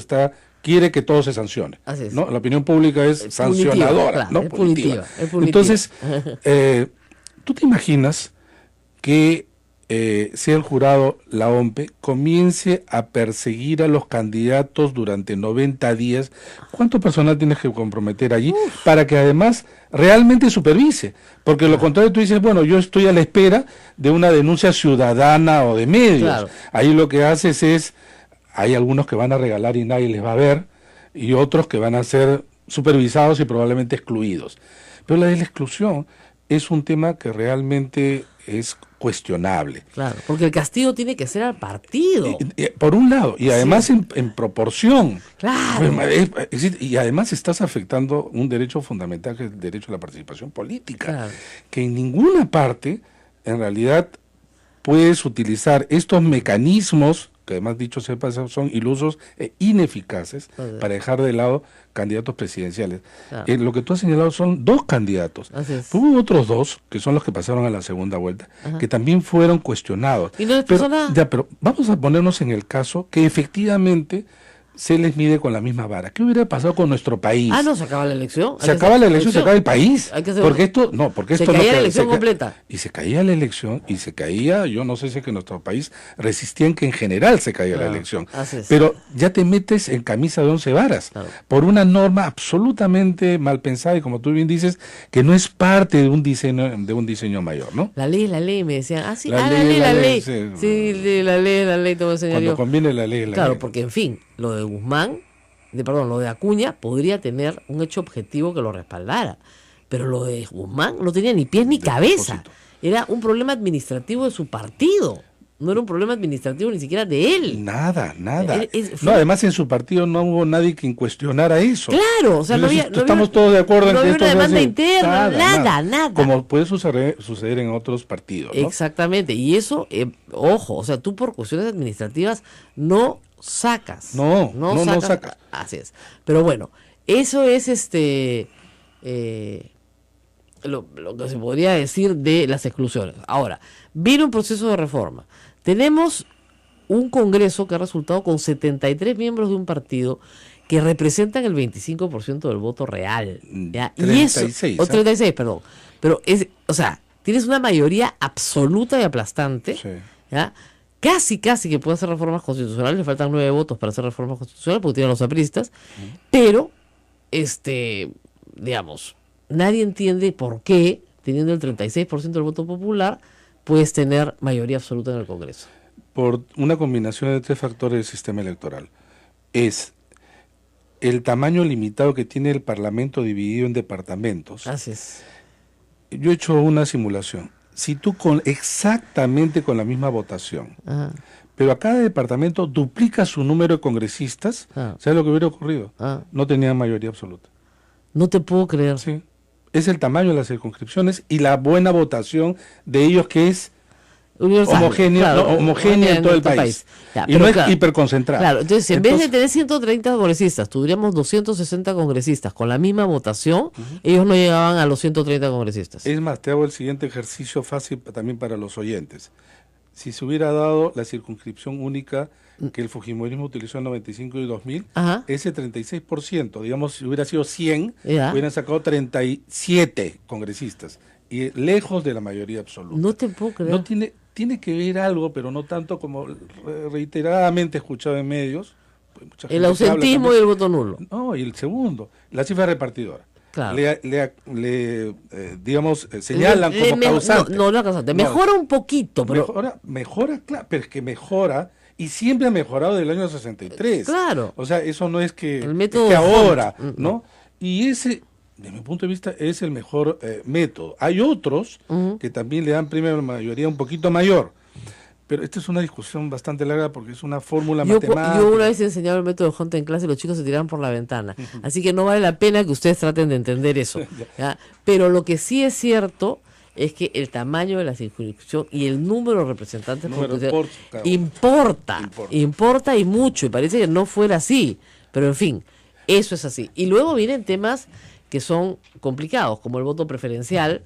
quiere que todo se sancione. Así es. ¿No? La opinión pública es Punitiva, sancionadora, claro, ¿no? es punitiva. Entonces, ¿tú te imaginas que sea el jurado, la OMPE, comience a perseguir a los candidatos durante 90 días? ¿Cuánto personal tienes que comprometer allí para que además realmente supervise? Porque lo contrario, tú dices, bueno, yo estoy a la espera de una denuncia ciudadana o de medios. Claro. Ahí lo que haces es, hay algunos que van a regalar y nadie les va a ver, y otros que van a ser supervisados y probablemente excluidos. Pero la de la exclusión es un tema que realmente es cuestionable. Claro, porque el castigo tiene que ser al partido. Por un lado, y además en proporción. Claro. Y además estás afectando un derecho fundamental, que es el derecho a la participación política, Claro. que en ninguna parte, en realidad, puedes utilizar estos mecanismos, que además dicho sea paso, son ilusos e ineficaces, para dejar de lado candidatos presidenciales. Claro. Lo que tú has señalado son 2 candidatos. Así es. Hubo otros 2, que son los que pasaron a la segunda vuelta, que también fueron cuestionados. ¿Y no les pasó nada? Ya, pero vamos a ponernos en el caso que efectivamente se les mide con la misma vara. ¿Qué hubiera pasado con nuestro país? No, se acaba la elección. Se acaba la elección, se acaba el país. Hay que hacer- Porque esto no Se caía la elección completa. Y se caía la elección y se caía, yo no sé si es que nuestro país resistía en que en general se caía la Claro, elección. así es. Pero ya te metes en camisa de 11 varas Claro. por una norma absolutamente mal pensada y como tú bien dices, que no es parte de un diseño mayor, ¿no? La ley, me decían. Sí, La la ley, ley. sí. Sí, la ley, te voy a enseñar Cuando yo. conviene la ley, Claro, ley. porque en fin, lo de Guzmán, lo de Acuña podría tener un hecho objetivo que lo respaldara, pero lo de Guzmán no tenía ni pies ni cabeza. propósito. Era un problema administrativo de su partido, no era un problema administrativo ni siquiera de él. Nada. Es- No, además en su partido no hubo nadie quien cuestionara eso. Claro, o sea, no Entonces, había, estamos todos de acuerdo en no que había esto una se demanda hace. interna, nada. Como puede suceder en otros partidos, ¿no? Exactamente, y eso, ojo, o sea, tú por cuestiones administrativas no sacas. No sacas. Así es. Pero bueno, eso es lo que se podría decir de las exclusiones. Ahora, viene un proceso de reforma. Tenemos un Congreso que ha resultado con 73 miembros de un partido que representan el 25% del voto real. ¿ya? Y eso, 36, o 36, perdón. Pero o sea, tienes una mayoría absoluta y aplastante. Sí. ¿Ya? Casi que puede hacer reformas constitucionales, le faltan 9 votos para hacer reformas constitucionales porque tienen los apristas, pero digamos, nadie entiende por qué, teniendo el 36% del voto popular, puedes tener mayoría absoluta en el Congreso. Por una combinación de 3 factores del sistema electoral. Es el tamaño limitado que tiene el Parlamento dividido en departamentos. Así es. Yo he hecho una simulación. Si tú exactamente con la misma votación, Ajá. pero a cada departamento duplica su número de congresistas, Ah. ¿sabes lo que hubiera ocurrido? Ah. No tenían mayoría absoluta. No te puedo creer. Sí. es el tamaño de las circunscripciones y la buena votación de ellos, que es Universal, homogénea, claro, homogénea en todo el país. Ya, Y pero no es claro, hiperconcentrada. Claro, entonces en vez de tener 130 congresistas, tuviéramos 260 congresistas con la misma votación, ellos no llegaban a los 130 congresistas. Es más, te hago el siguiente ejercicio fácil también para los oyentes. Si se hubiera dado la circunscripción única que el fujimorismo utilizó en 95 y 2000, Ajá. ese 36%, digamos, si hubiera sido 100, Ya. hubieran sacado 37 congresistas, y lejos de la mayoría absoluta. No te puedo creer. No tiene que ver algo, pero no tanto como reiteradamente he escuchado en medios. Pues mucha El gente que habla ausentismo y también. el voto nulo. No, y el segundo, la cifra repartidora. Claro. Digamos, señalan como causante. No, no causante. No. Mejora un poquito, pero... Mejora, claro, pero es que mejora y siempre ha mejorado desde el año 63. Claro. O sea, eso no es que, El método es que de ahora, Hunt. ¿no? Y ese, de mi punto de vista, es el mejor método. Hay otros que también le dan premio a la mayoría un poquito mayor. Pero esta es una discusión bastante larga porque es una fórmula matemática. Yo una vez enseñaba el método de Hunt en clase y los chicos se tiraban por la ventana. Así que no vale la pena que ustedes traten de entender eso. ¿Ya? Pero lo que sí es cierto es que el tamaño de la circunscripción y el número de representantes importa y mucho. Y parece que no fuera así. Pero en fin, eso es así. Y luego vienen temas que son complicados, como el voto preferencial,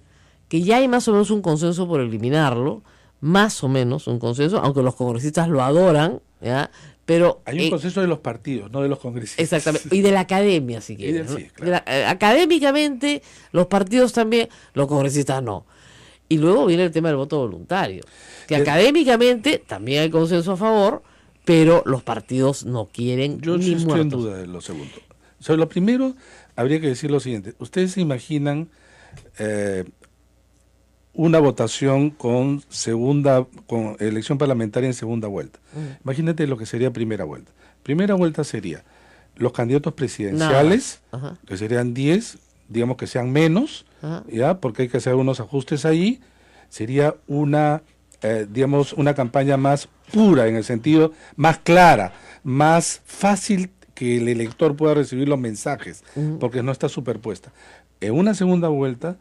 que ya hay más o menos un consenso por eliminarlo. Más o menos un consenso, aunque los congresistas lo adoran, ¿ya? Pero hay un consenso de los partidos, no de los congresistas. Exactamente, y de la academia, si quieres. ¿no? Sí, claro. Académicamente, los partidos también, los congresistas no. Y luego viene el tema del voto voluntario, que académicamente también hay consenso a favor, pero los partidos no quieren Yo ni sí estoy muertos. en duda de lo segundo. Sobre lo primero, habría que decir lo siguiente. ¿Ustedes se imaginan una votación con elección parlamentaria en segunda vuelta? Imagínate lo que sería primera vuelta. Primera vuelta sería los candidatos presidenciales, que serían 10, digamos que sean menos, ya, porque hay que hacer unos ajustes ahí. Sería una campaña más pura, en el sentido más clara, más fácil que el elector pueda recibir los mensajes, porque no está superpuesta. En una segunda vuelta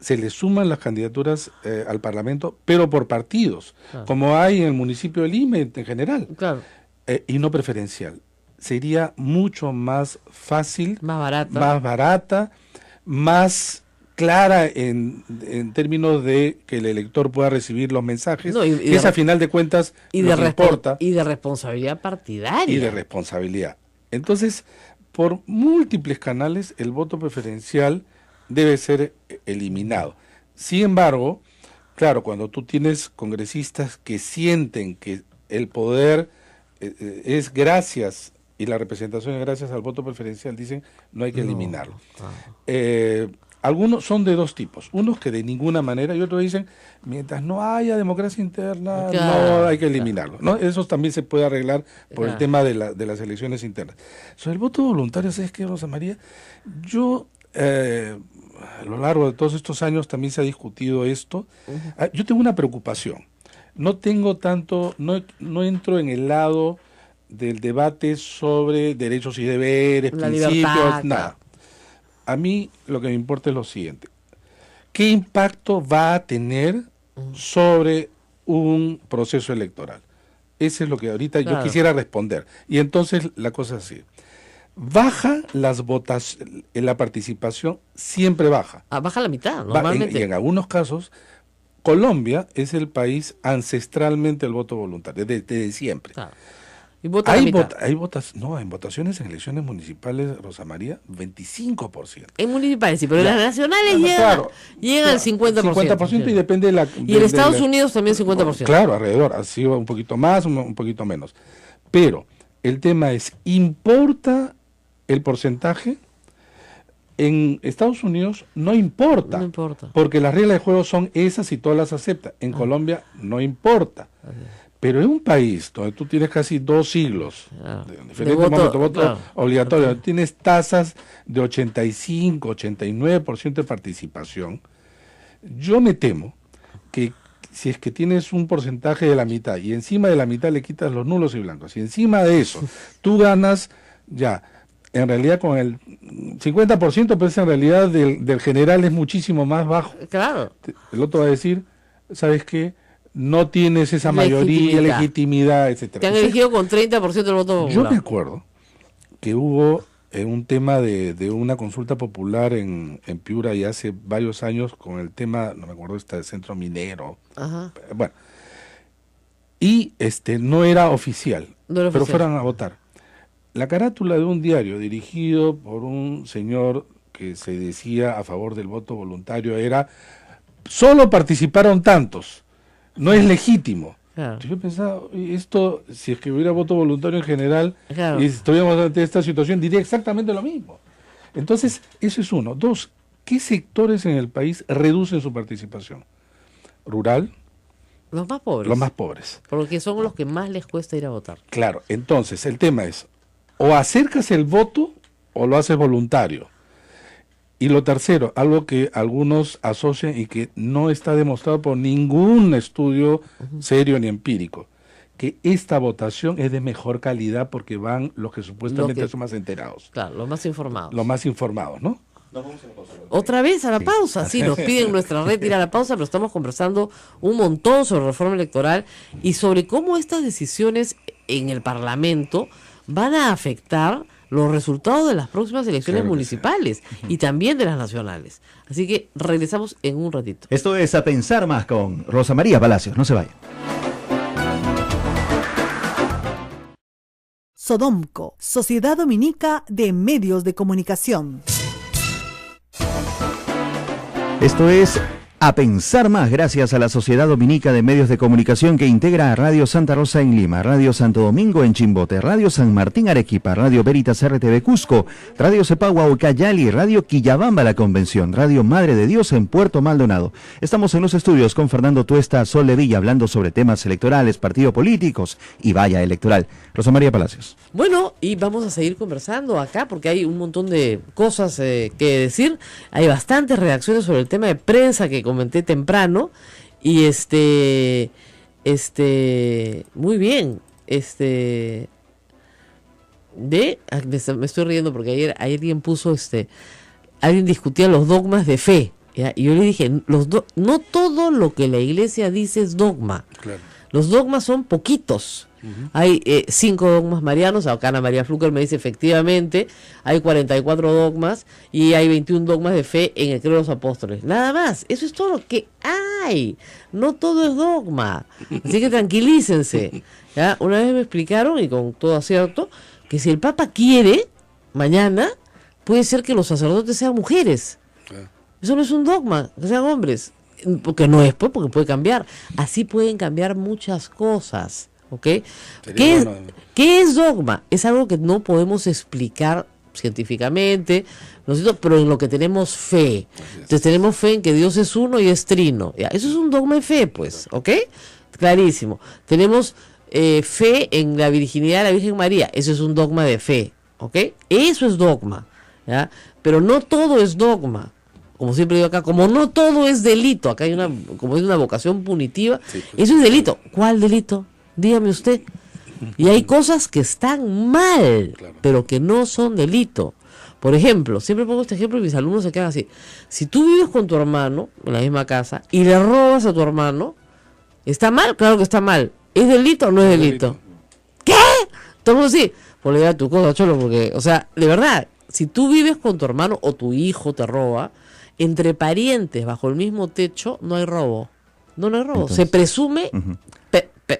se le suman las candidaturas al Parlamento, pero por partidos, como hay en el municipio de Lima en general, y no preferencial. Sería mucho más fácil, más barata, más clara en términos de que el elector pueda recibir los mensajes, que es a final de cuentas lo que importa. Y de responsabilidad partidaria. Y de responsabilidad. Entonces, por múltiples canales, el voto preferencial debe ser eliminado. Sin embargo, claro, cuando tú tienes congresistas que sienten que el poder es gracias y la representación es gracias al voto preferencial, dicen no hay que eliminarlo. Algunos son de dos tipos, unos que de ninguna manera y otros dicen mientras no haya democracia interna no hay que eliminarlo, ¿no? Eso también se puede arreglar por el tema de las elecciones internas. Sobre el voto voluntario, ¿sabes qué, Rosa María? Yo a lo largo de todos estos años también se ha discutido esto. Yo tengo una preocupación. No tengo tanto, no entro en el lado del debate sobre derechos y deberes, la principios, libertad, nada. A mí lo que me importa es lo siguiente. ¿Qué impacto va a tener sobre un proceso electoral? Eso es lo que ahorita yo quisiera responder. Y entonces la cosa es así. Baja las votaciones, la participación siempre baja. Baja la mitad, normalmente. Y en algunos casos, Colombia es el país ancestralmente del voto voluntario, desde siempre. Y vota hay en votaciones en elecciones municipales, Rosa María, 25%. En municipales sí, pero en las nacionales llega al 50%. 50% y depende de la... Y en Estados Unidos también 50%. Claro, alrededor, ha sido un poquito más, un poquito menos. Pero el tema es, ¿importa el porcentaje? En Estados Unidos no importa, porque las reglas de juego son esas y todas las aceptan. En Colombia no importa. Pero en un país donde tú tienes casi 2 siglos, en diferentes momentos, voto obligatorio, tienes tasas de 85, 89% de participación, yo me temo que si es que tienes un porcentaje de la mitad y encima de la mitad le quitas los nulos y blancos, y encima de eso tú ganas ya en realidad con el 50%, pues en realidad del general es muchísimo más bajo. Claro. El otro va a decir, ¿sabes qué? No tienes esa mayoría, legitimidad, etcétera. Te han elegido con 30% del voto popular. Yo me acuerdo que hubo un tema de una consulta popular en Piura y hace varios años con el tema, no me acuerdo, del centro minero. Ajá. Bueno, y no era oficial, No era pero oficial. fueron a votar. La carátula de un diario dirigido por un señor que se decía a favor del voto voluntario era: solo participaron tantos, no es legítimo. Claro. Yo pensaba, esto, si es que hubiera voto voluntario en general, Claro. y estuviéramos ante esta situación, diría exactamente lo mismo. Entonces, eso es uno. Dos, ¿qué sectores en el país reducen su participación? Rural, Los más pobres. los más pobres. Porque son los que más les cuesta ir a votar. Claro, entonces el tema es, o acercas el voto o lo haces voluntario. Y lo tercero, algo que algunos asocian y que no está demostrado por ningún estudio serio ni empírico, que esta votación es de mejor calidad porque van los que supuestamente son más enterados, Claro, los más informados. los más informados, ¿no? Otra vez a la pausa, sí, nos piden nuestra red ir a la pausa, pero estamos conversando un montón sobre reforma electoral y sobre cómo estas decisiones en el Parlamento van a afectar los resultados de las próximas elecciones municipales y también de las nacionales. Así que regresamos en un ratito. Esto es A Pensar Más con Rosa María Palacios. No se vayan. Sodomco, Sociedad Dominica de Medios de Comunicación. Esto es A Pensar Más, gracias a la Sociedad Dominica de Medios de Comunicación que integra a Radio Santa Rosa en Lima, Radio Santo Domingo en Chimbote, Radio San Martín Arequipa, Radio Veritas RTV Cusco, Radio Cepagua Ucayali, Radio Quillabamba La Convención, Radio Madre de Dios en Puerto Maldonado. Estamos en los estudios con Fernando Tuesta, Sol Levilla, hablando sobre temas electorales, partidos políticos y valla electoral. Rosa María Palacios. Bueno, y vamos a seguir conversando acá porque hay un montón de cosas que decir. Hay bastantes reacciones sobre el tema de prensa que comenté temprano y muy bien, me estoy riendo porque ayer alguien puso alguien discutía los dogmas de fe, ¿ya? Y yo le dije, no todo lo que la iglesia dice es dogma. Claro. Los dogmas son poquitos. Hay 5 dogmas marianos. Acá Ana María Fluker me dice, efectivamente, hay 44 dogmas y hay 21 dogmas de fe en el Credo de los Apóstoles. Nada más. Eso es todo lo que hay. No todo es dogma. Así que tranquilícense. ¿Ya? Una vez me explicaron, y con todo acierto, que si el Papa quiere, mañana, puede ser que los sacerdotes sean mujeres. Eso no es un dogma, que sean hombres. Porque no es, pues, porque puede cambiar. Así pueden cambiar muchas cosas. ¿Ok? ¿Qué es dogma? Es algo que no podemos explicar científicamente, ¿no es cierto? Pero en lo que tenemos fe. Entonces tenemos fe en que Dios es uno y es trino. ¿Ya? Eso es un dogma de fe, pues. ¿Ok? Clarísimo. Tenemos fe en la virginidad de la Virgen María. Eso es un dogma de fe. ¿Ok? Eso es dogma. ¿Ya? Pero no todo es dogma. Como siempre digo acá, como no todo es delito, acá hay como es una vocación punitiva, Sí, pues, eso es delito. ¿Cuál delito? Dígame usted. Y hay cosas que están mal, Claro. pero que no son delito. Por ejemplo, siempre pongo este ejemplo y mis alumnos se quedan así. Si tú vives con tu hermano en la misma casa y le robas a tu hermano, ¿está mal? Claro que está mal. ¿Es delito o no es delito? ¿Qué? Todo el mundo así. Pues le da tu cosa, cholo, porque, o sea, de verdad, si tú vives con tu hermano o tu hijo te roba, entre parientes bajo el mismo techo no hay robo. No hay robo. Entonces, se presume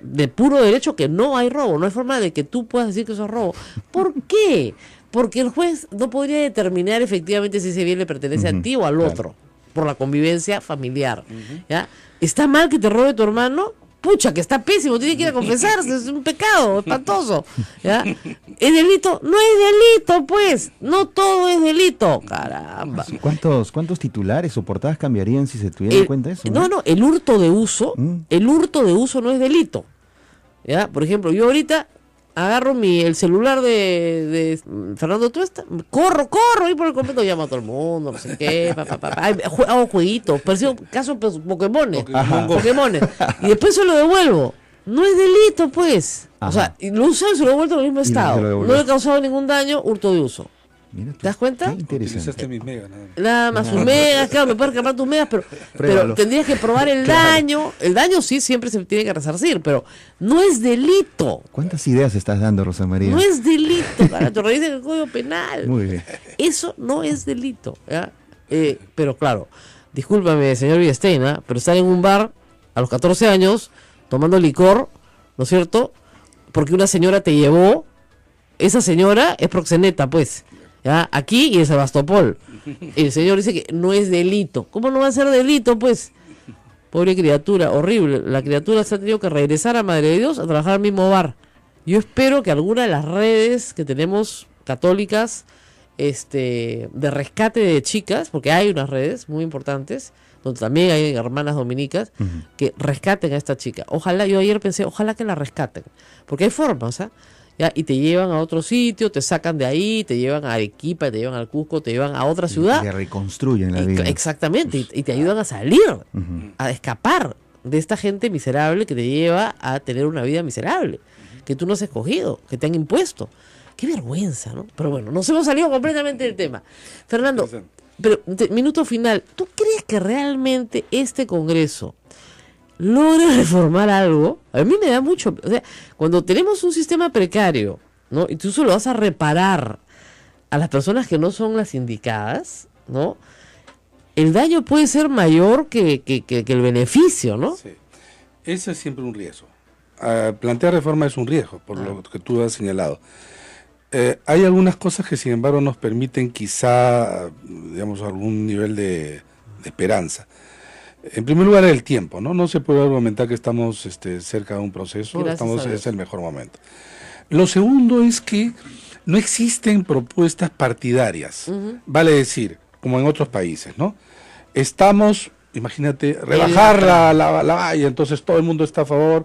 de puro derecho que no hay robo. No hay forma de que tú puedas decir que eso es robo. ¿Por qué? Porque el juez no podría determinar efectivamente si ese bien le pertenece a ti o al otro, por la convivencia familiar. ¿Ya? ¿Está mal que te robe tu hermano? Pucha, que está pésimo, tiene que ir a confesarse, es un pecado espantoso. ¿Ya? ¿Es delito? No es delito, pues. No todo es delito. Caramba. ¿Cuántos titulares o portadas cambiarían si se tuviera en cuenta eso? No, el hurto de uso, el hurto de uso no es delito. ¿Ya? Por ejemplo, yo ahorita agarro el celular de Fernando Tuesta, corro ahí por el completo, llamo a todo el mundo, no sé qué, hago jueguitos, parecido caso Pokémones, y después se lo devuelvo. No es delito, pues. Ajá. O sea, lo uso y se lo he devuelto en el mismo estado. No le he causado ningún daño, hurto de uso. Mira tú, ¿Te das cuenta? Qué interesante. Utilizaste mis megas, nada más. Nada más sus megas, claro, me puedes reclamar tus megas, pero Pruébalo. tendrías que probar el daño. El daño sí siempre se tiene que resarcir, pero no es delito. ¿Cuántas ideas estás dando, Rosa María? No es delito, carajo, revisen el Código Penal. Muy bien. Eso no es delito. ¿Ya? Pero claro, discúlpame, señor Villestein, ¿ah? Pero estar en un bar a los 14 años tomando licor, ¿no es cierto? Porque una señora te llevó, esa señora es proxeneta, pues. ¿Ya? Aquí y en Sebastopol. El señor dice que no es delito. ¿Cómo no va a ser delito, pues? Pobre criatura, horrible. La criatura se ha tenido que regresar a Madre de Dios a trabajar al mismo bar. Yo espero que alguna de las redes que tenemos católicas de rescate de chicas, porque hay unas redes muy importantes, donde también hay hermanas dominicas, que rescaten a esta chica. Ojalá, yo ayer pensé, ojalá que la rescaten, porque hay formas, ¿ah? ¿Ya? Y te llevan a otro sitio, te sacan de ahí, te llevan a Arequipa, te llevan al Cusco, te llevan a otra ciudad. Que reconstruyen la Y vida. exactamente, y te ayudan a salir, a escapar de esta gente miserable que te lleva a tener una vida miserable, que tú no has escogido, que te han impuesto. Qué vergüenza, ¿no? Pero bueno, nos hemos salido completamente del tema. Fernando, pero minuto final, ¿tú crees que realmente este Congreso logra reformar algo? A mí me da mucho, o sea, cuando tenemos un sistema precario, ¿no? Y tú solo vas a reparar a las personas que no son las indicadas, ¿no? El daño puede ser mayor que el beneficio, ¿no? Sí. Ese es siempre un riesgo. Plantear reforma es un riesgo, por lo que tú has señalado. Hay algunas cosas que, sin embargo, nos permiten quizá, digamos, algún nivel de esperanza. En primer lugar, el tiempo, ¿no? No se puede argumentar que estamos cerca de un proceso, es el mejor momento. Lo segundo es que no existen propuestas partidarias, vale decir, como en otros países, ¿no? Estamos, imagínate, rebajar la valla, entonces todo el mundo está a favor,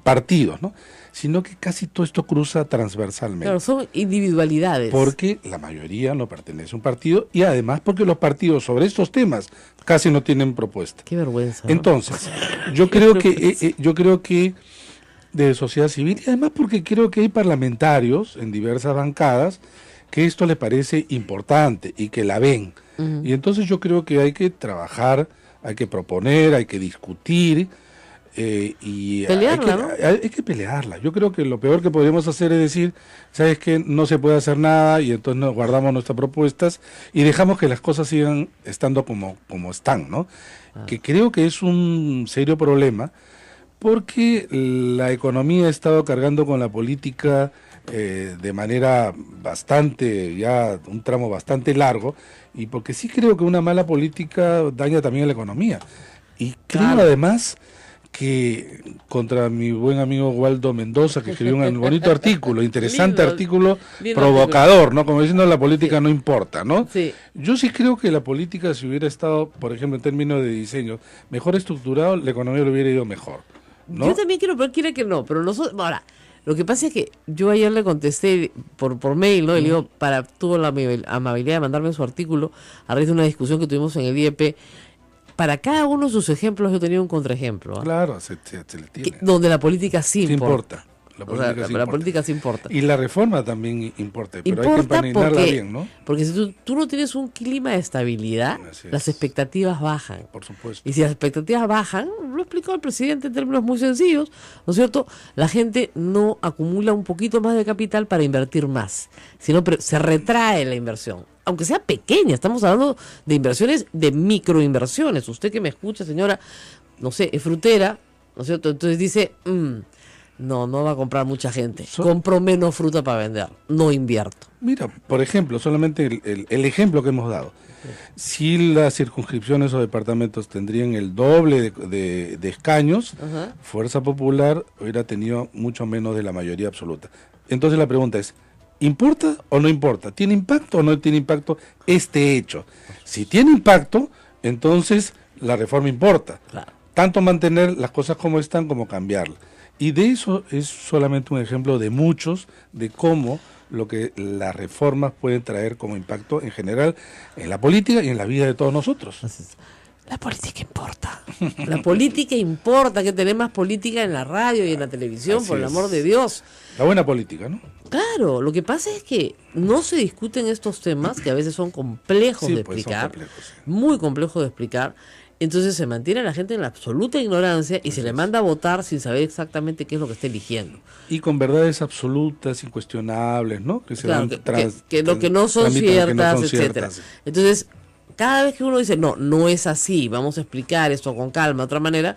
partidos, ¿no? Sino que casi todo esto cruza transversalmente. Claro, son individualidades. Porque la mayoría no pertenece a un partido y además porque los partidos sobre estos temas casi no tienen propuesta. Qué vergüenza, ¿no? Entonces, yo creo que de sociedad civil, y además porque creo que hay parlamentarios en diversas bancadas que esto le parece importante y que la ven. Y entonces yo creo que hay que trabajar, hay que proponer, hay que discutir, y pelearla, hay que pelearla. Yo creo que lo peor que podríamos hacer es decir, ¿sabes qué? No se puede hacer nada y entonces nos guardamos nuestras propuestas y dejamos que las cosas sigan estando como están, ¿no? Que creo que es un serio problema porque la economía ha estado cargando con la política de manera bastante, ya un tramo bastante largo, y porque sí creo que una mala política daña también a la economía. Y creo además que contra mi buen amigo Waldo Mendoza, que escribió un bonito artículo, interesante artículo, provocador, ¿no? Como diciendo, la política no importa, ¿no? Sí. Yo sí creo que la política, si hubiera estado, por ejemplo, en términos de diseño, mejor estructurado, la economía le hubiera ido mejor, ¿no? Yo también quiero, pero quiere que no, pero nosotros, ahora, lo que pasa es que yo ayer le contesté por mail, ¿no? Y le digo, tuvo la amabilidad de mandarme su artículo a raíz de una discusión que tuvimos en el IEP. Para cada uno de sus ejemplos yo tenía un contraejemplo. ¿Eh? Claro, se le tiene. Donde la política sí importa. La política sí importa. Y la reforma también importa, pero hay que empaninarla bien, ¿no? Porque si tú no tienes un clima de estabilidad, las expectativas bajan. Por supuesto. Y si las expectativas bajan, lo explicó el presidente en términos muy sencillos, ¿no es cierto? La gente no acumula un poquito más de capital para invertir más, sino se retrae la inversión. Aunque sea pequeña, estamos hablando de inversiones, de microinversiones. Usted que me escucha, señora, no sé, es frutera, ¿no es cierto? Entonces dice, no va a comprar mucha gente. Compro menos fruta para vender, no invierto. Mira, por ejemplo, solamente el ejemplo que hemos dado. Si las circunscripciones o departamentos tendrían el doble de escaños, Fuerza Popular hubiera tenido mucho menos de la mayoría absoluta. Entonces la pregunta es, ¿importa o no importa? ¿Tiene impacto o no tiene impacto este hecho? Si tiene impacto, entonces la reforma importa. Claro. Tanto mantener las cosas como están como cambiarlas. Y de eso es solamente un ejemplo de muchos, de cómo lo que las reformas pueden traer como impacto en general en la política y en la vida de todos nosotros. La política importa. La política importa, que tener más política en la radio y en la televisión, Así por el es. amor de Dios. La buena política, ¿no? Claro, lo que pasa es que no se discuten estos temas, que a veces son complejos Sí, de pues, son explicar, complejos, sí. muy complejos de explicar. Entonces se mantiene a la gente en la absoluta ignorancia y se le manda a votar sin saber exactamente qué es lo que está eligiendo. Y con verdades absolutas, incuestionables, ¿no? Que se Claro, dan que lo que no son transmiten lo que no ciertas, son etcétera. ciertas. Entonces, cada vez que uno dice, no es así, vamos a explicar esto con calma, de otra manera,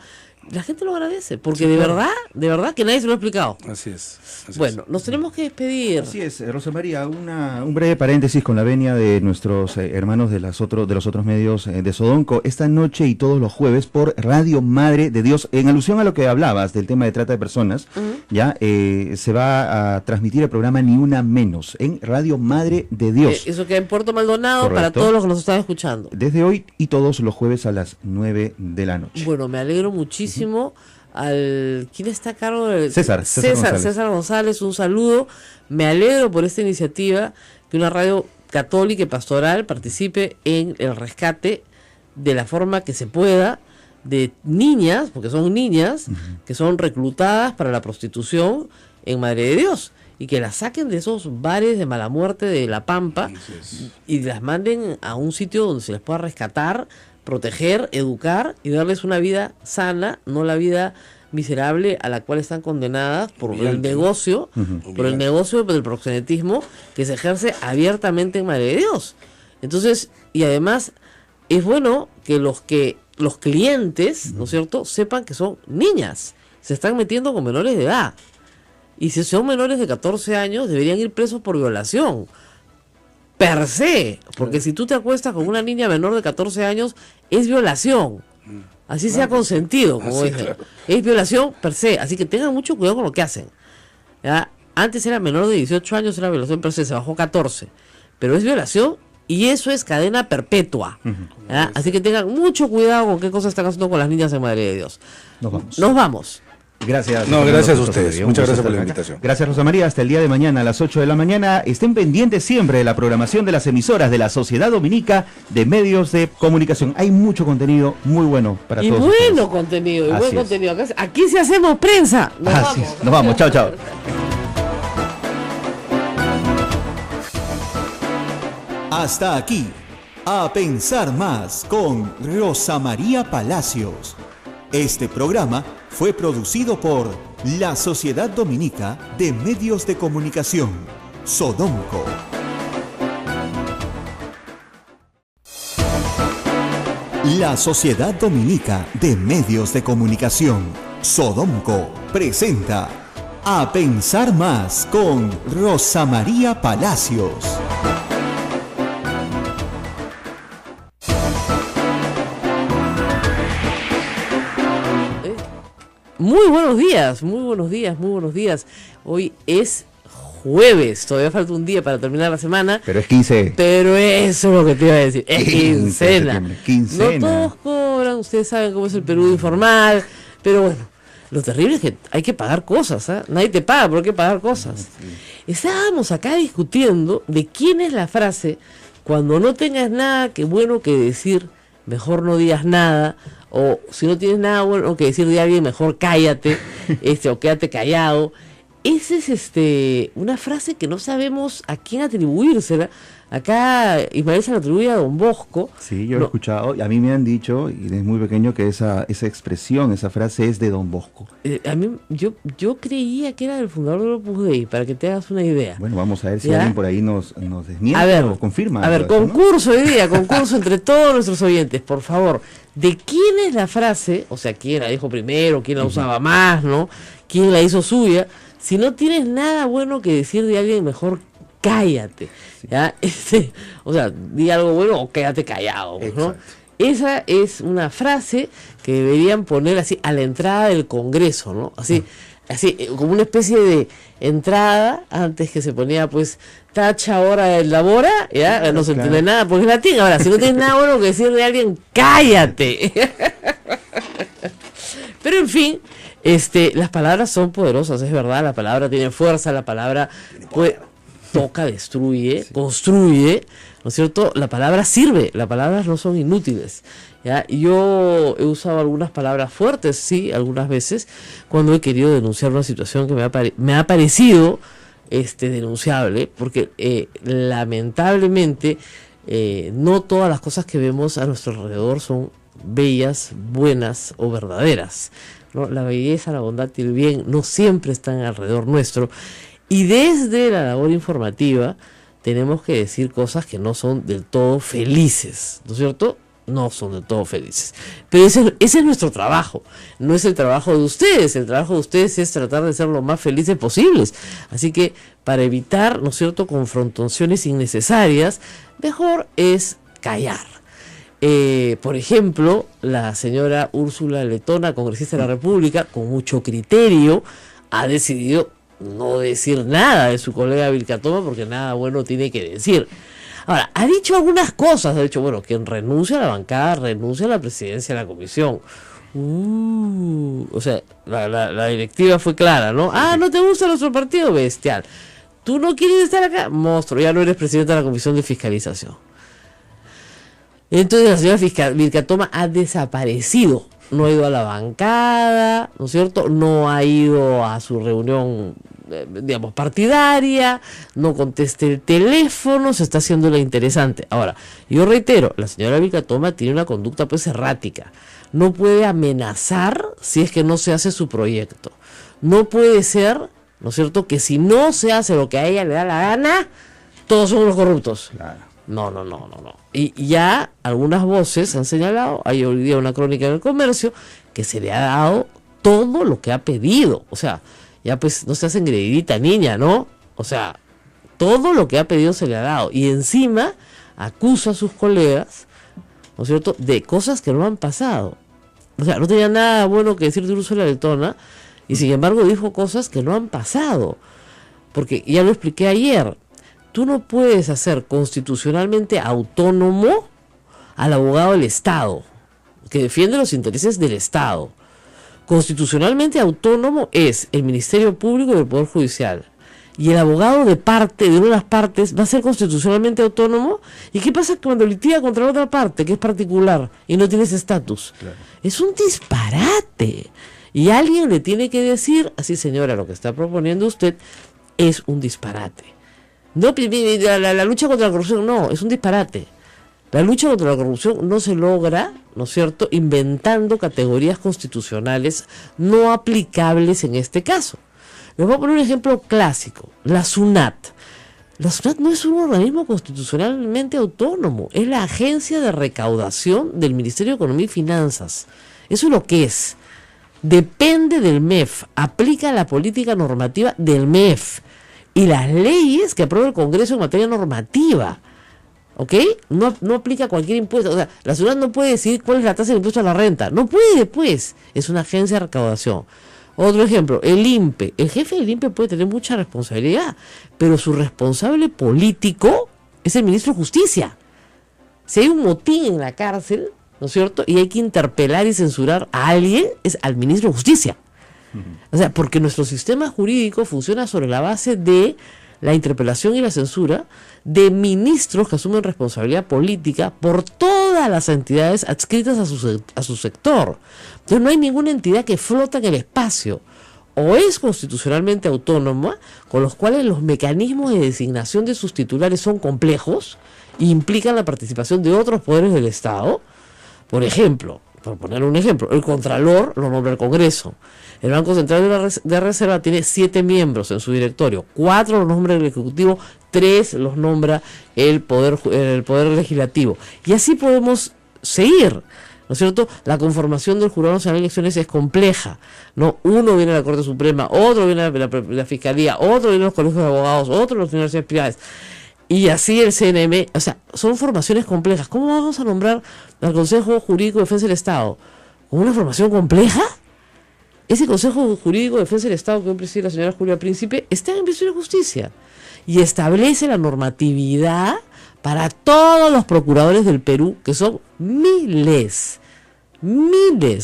la gente lo agradece, porque Sí, de claro. verdad que nadie se lo ha explicado. Así es. así Bueno, nos tenemos que despedir. Así es, Rosa María, un breve paréntesis con la venia de nuestros hermanos de los otros medios de Sodonco, esta noche y todos los jueves por Radio Madre de Dios, en alusión a lo que hablabas del tema de trata de personas, ya se va a transmitir el programa Ni Una Menos en Radio Madre de Dios. Eso queda en Puerto Maldonado para Correcto. todos los que nos están escuchando. Desde hoy y todos los jueves a las 9 de la noche. Bueno, me alegro muchísimo. ¿Quién está a cargo del César González. César González, un saludo. Me alegro por esta iniciativa que una radio católica y pastoral participe en el rescate de la forma que se pueda de niñas, porque son niñas, que son reclutadas para la prostitución en Madre de Dios, y que las saquen de esos bares de mala muerte de La Pampa Así es. y las manden a un sitio donde se les pueda rescatar, proteger, educar y darles una vida sana, no la vida miserable a la cual están condenadas por el Humillante, ¿no? negocio, por el Humillante. negocio del proxenetismo que se ejerce abiertamente en Madre de Dios. Entonces, y además es bueno que los clientes, ¿no es cierto?, sepan que son niñas, se están metiendo con menores de edad. Y si son menores de 14 años, deberían ir presos por violación. Per se. Porque si tú te acuestas con una niña menor de 14 años, es violación. Así sea consentido, como Así, dicen. claro. Es violación per se. Así que tengan mucho cuidado con lo que hacen. ¿Ya? Antes era menor de 18 años, era violación per se, se bajó 14. Pero es violación y eso es cadena perpetua. ¿Ya? Así que tengan mucho cuidado con qué cosas están haciendo con las niñas en Madre de Dios. Nos vamos. Nos vamos. Gracias. No, gracias a Rosa ustedes. María. Un Muchas gusto gracias por estar la acá. invitación. Gracias, Rosa María. Hasta el día de mañana a las 8 de la mañana. Estén pendientes siempre de la programación de las emisoras de la Sociedad Dominica de Medios de Comunicación. Hay mucho contenido muy bueno para Y todos bueno ustedes. contenido, y Así buen es. contenido. Aquí sí hacemos prensa. Nos Así vamos. es. Nos vamos. Chao, chao. Hasta aquí, A Pensar Más con Rosa María Palacios. Este programa fue producido por la Sociedad Dominica de Medios de Comunicación, Sodonco. La Sociedad Dominica de Medios de Comunicación, Sodonco, presenta A Pensar Más con Rosa María Palacios. Muy buenos días, muy buenos días, muy buenos días. Hoy es jueves, todavía falta un día para terminar la semana. Pero es 15. Pero eso es lo que te iba a decir, es 15 de quincena. septiembre, quincena. No todos cobran, ustedes saben cómo es el Perú informal, pero bueno, lo terrible es que hay que pagar cosas, ¿eh? Nadie te paga, pero hay que pagar cosas. Estábamos acá discutiendo de quién es la frase, cuando no tengas nada que bueno que decir, mejor no digas nada, o si no tienes nada bueno que decir de alguien, mejor cállate, o quédate callado. Esa es una frase que no sabemos a quién atribuírsela. Acá Ismael se la atribuye a Don Bosco. Sí, yo lo he escuchado. Y a mí me han dicho, y desde muy pequeño, que esa expresión, esa frase es de Don Bosco. A mí, yo creía que era del fundador del Opus Dei, para que te hagas una idea. Bueno, vamos a ver si ¿Ya? alguien por ahí nos desmiente A ver, o confirma. A ver, todo eso, ¿no? concurso hoy día, concurso entre todos nuestros oyentes, por favor. ¿De quién es la frase? O sea, ¿quién la dijo primero? ¿Quién la usaba más? ¿No? ¿Quién la hizo suya? Si no tienes nada bueno que decir de alguien, mejor cállate. ¿Ya? O sea, di algo bueno o quédate callado, ¿no? Exacto. Esa es una frase que deberían poner así a la entrada del Congreso, ¿no? Así, como una especie de entrada, antes que se ponía pues tacha hora del labora, ya Claro, no se claro. entiende nada, porque es latín. Ahora, si no tienes nada bueno que decir de alguien, cállate. Pero en fin, las palabras son poderosas, es verdad, la palabra tiene fuerza, la palabra puede... toca, destruye, construye, ¿no es cierto? La palabra sirve, las palabras no son inútiles. ¿Ya? Yo he usado algunas palabras fuertes, sí, algunas veces, cuando he querido denunciar una situación que me ha parecido denunciable, porque lamentablemente no todas las cosas que vemos a nuestro alrededor son bellas, buenas o verdaderas, ¿no? La belleza, la bondad y el bien no siempre están alrededor nuestro, y desde la labor informativa tenemos que decir cosas que no son del todo felices, ¿no es cierto? No son del todo felices, pero ese es nuestro trabajo, no es el trabajo de ustedes. El trabajo de ustedes es tratar de ser lo más felices posibles, así que para evitar, ¿no es cierto?, confrontaciones innecesarias, mejor es callar. Por ejemplo, la señora Úrsula Letona, congresista de la República, con mucho criterio, ha decidido no decir nada de su colega Vilcatoma, porque nada bueno tiene que decir. Ahora, ha dicho algunas cosas, ha dicho, bueno, quien renuncia a la bancada, renuncia a la presidencia de la comisión. O sea, la directiva fue clara, ¿no? Ah, ¿no te gusta nuestro partido? Bestial. ¿Tú no quieres estar acá? Monstruo, ya no eres presidente de la comisión de fiscalización. Entonces la señora Vilcatoma ha desaparecido. No ha ido a la bancada, ¿no es cierto? No ha ido a su reunión, digamos, partidaria, no conteste el teléfono, se está haciendo la interesante. Ahora, yo reitero, la señora Vilcatoma tiene una conducta pues errática. No puede amenazar si es que no se hace su proyecto. No puede ser, ¿no es cierto?, que si no se hace lo que a ella le da la gana, todos somos los corruptos. Claro. No. Y ya algunas voces han señalado, hay hoy día una crónica en El Comercio, que se le ha dado todo lo que ha pedido. O sea, ya pues no se hace engreidita niña, ¿no? O sea, todo lo que ha pedido se le ha dado. Y encima acusa a sus colegas, ¿no es cierto?, de cosas que no han pasado. O sea, no tenía nada bueno que decir de Úrsula Letona, y sin embargo dijo cosas que no han pasado. Porque ya lo expliqué ayer. Tú no puedes hacer constitucionalmente autónomo al abogado del Estado, que defiende los intereses del Estado. Constitucionalmente autónomo es el Ministerio Público y el Poder Judicial. Y el abogado de una de las partes, va a ser constitucionalmente autónomo. ¿Y qué pasa cuando litiga contra la otra parte, que es particular, y no tiene ese estatus? Claro. Es un disparate. Y alguien le tiene que decir, así señora, lo que está proponiendo usted es un disparate. No, la lucha contra la corrupción no, es un disparate. La lucha contra la corrupción no se logra, ¿no es cierto?, inventando categorías constitucionales no aplicables en este caso. Les voy a poner un ejemplo clásico, la SUNAT. La SUNAT no es un organismo constitucionalmente autónomo, es la agencia de recaudación del Ministerio de Economía y Finanzas. Eso es lo que es. Depende del MEF, aplica la política normativa del MEF y las leyes que aprueba el Congreso en materia normativa. ¿Ok? No aplica cualquier impuesto. O sea, la ciudad no puede decidir cuál es la tasa de impuesto a la renta. No puede, pues. Es una agencia de recaudación. Otro ejemplo, el INPE. El jefe del INPE puede tener mucha responsabilidad, pero su responsable político es el ministro de Justicia. Si hay un motín en la cárcel, ¿no es cierto?, y hay que interpelar y censurar a alguien, es al ministro de Justicia. O sea, porque nuestro sistema jurídico funciona sobre la base de la interpelación y la censura de ministros que asumen responsabilidad política por todas las entidades adscritas a su sector. Entonces no hay ninguna entidad que flota en el espacio. O es constitucionalmente autónoma, con los cuales los mecanismos de designación de sus titulares son complejos e implican la participación de otros poderes del Estado. Por ejemplo, por poner un ejemplo, el Contralor lo nombra el Congreso. El Banco Central de Reserva tiene 7 miembros en su directorio, 4 los nombra el Ejecutivo, 3 los nombra el Poder Legislativo. Y así podemos seguir, ¿no es cierto? La conformación del Jurado Nacional de Elecciones es compleja, ¿no? Uno viene de la Corte Suprema, otro viene de la Fiscalía, otro viene de los colegios de abogados, otro de las universidades privadas. Y así el CNM, o sea, son formaciones complejas. ¿Cómo vamos a nombrar al Consejo Jurídico de Defensa del Estado? ¿Con una formación compleja? Ese Consejo Jurídico de Defensa del Estado que hoy preside la señora Julia Príncipe está en el Ministerio de Justicia y establece la normatividad para todos los procuradores del Perú, que son miles,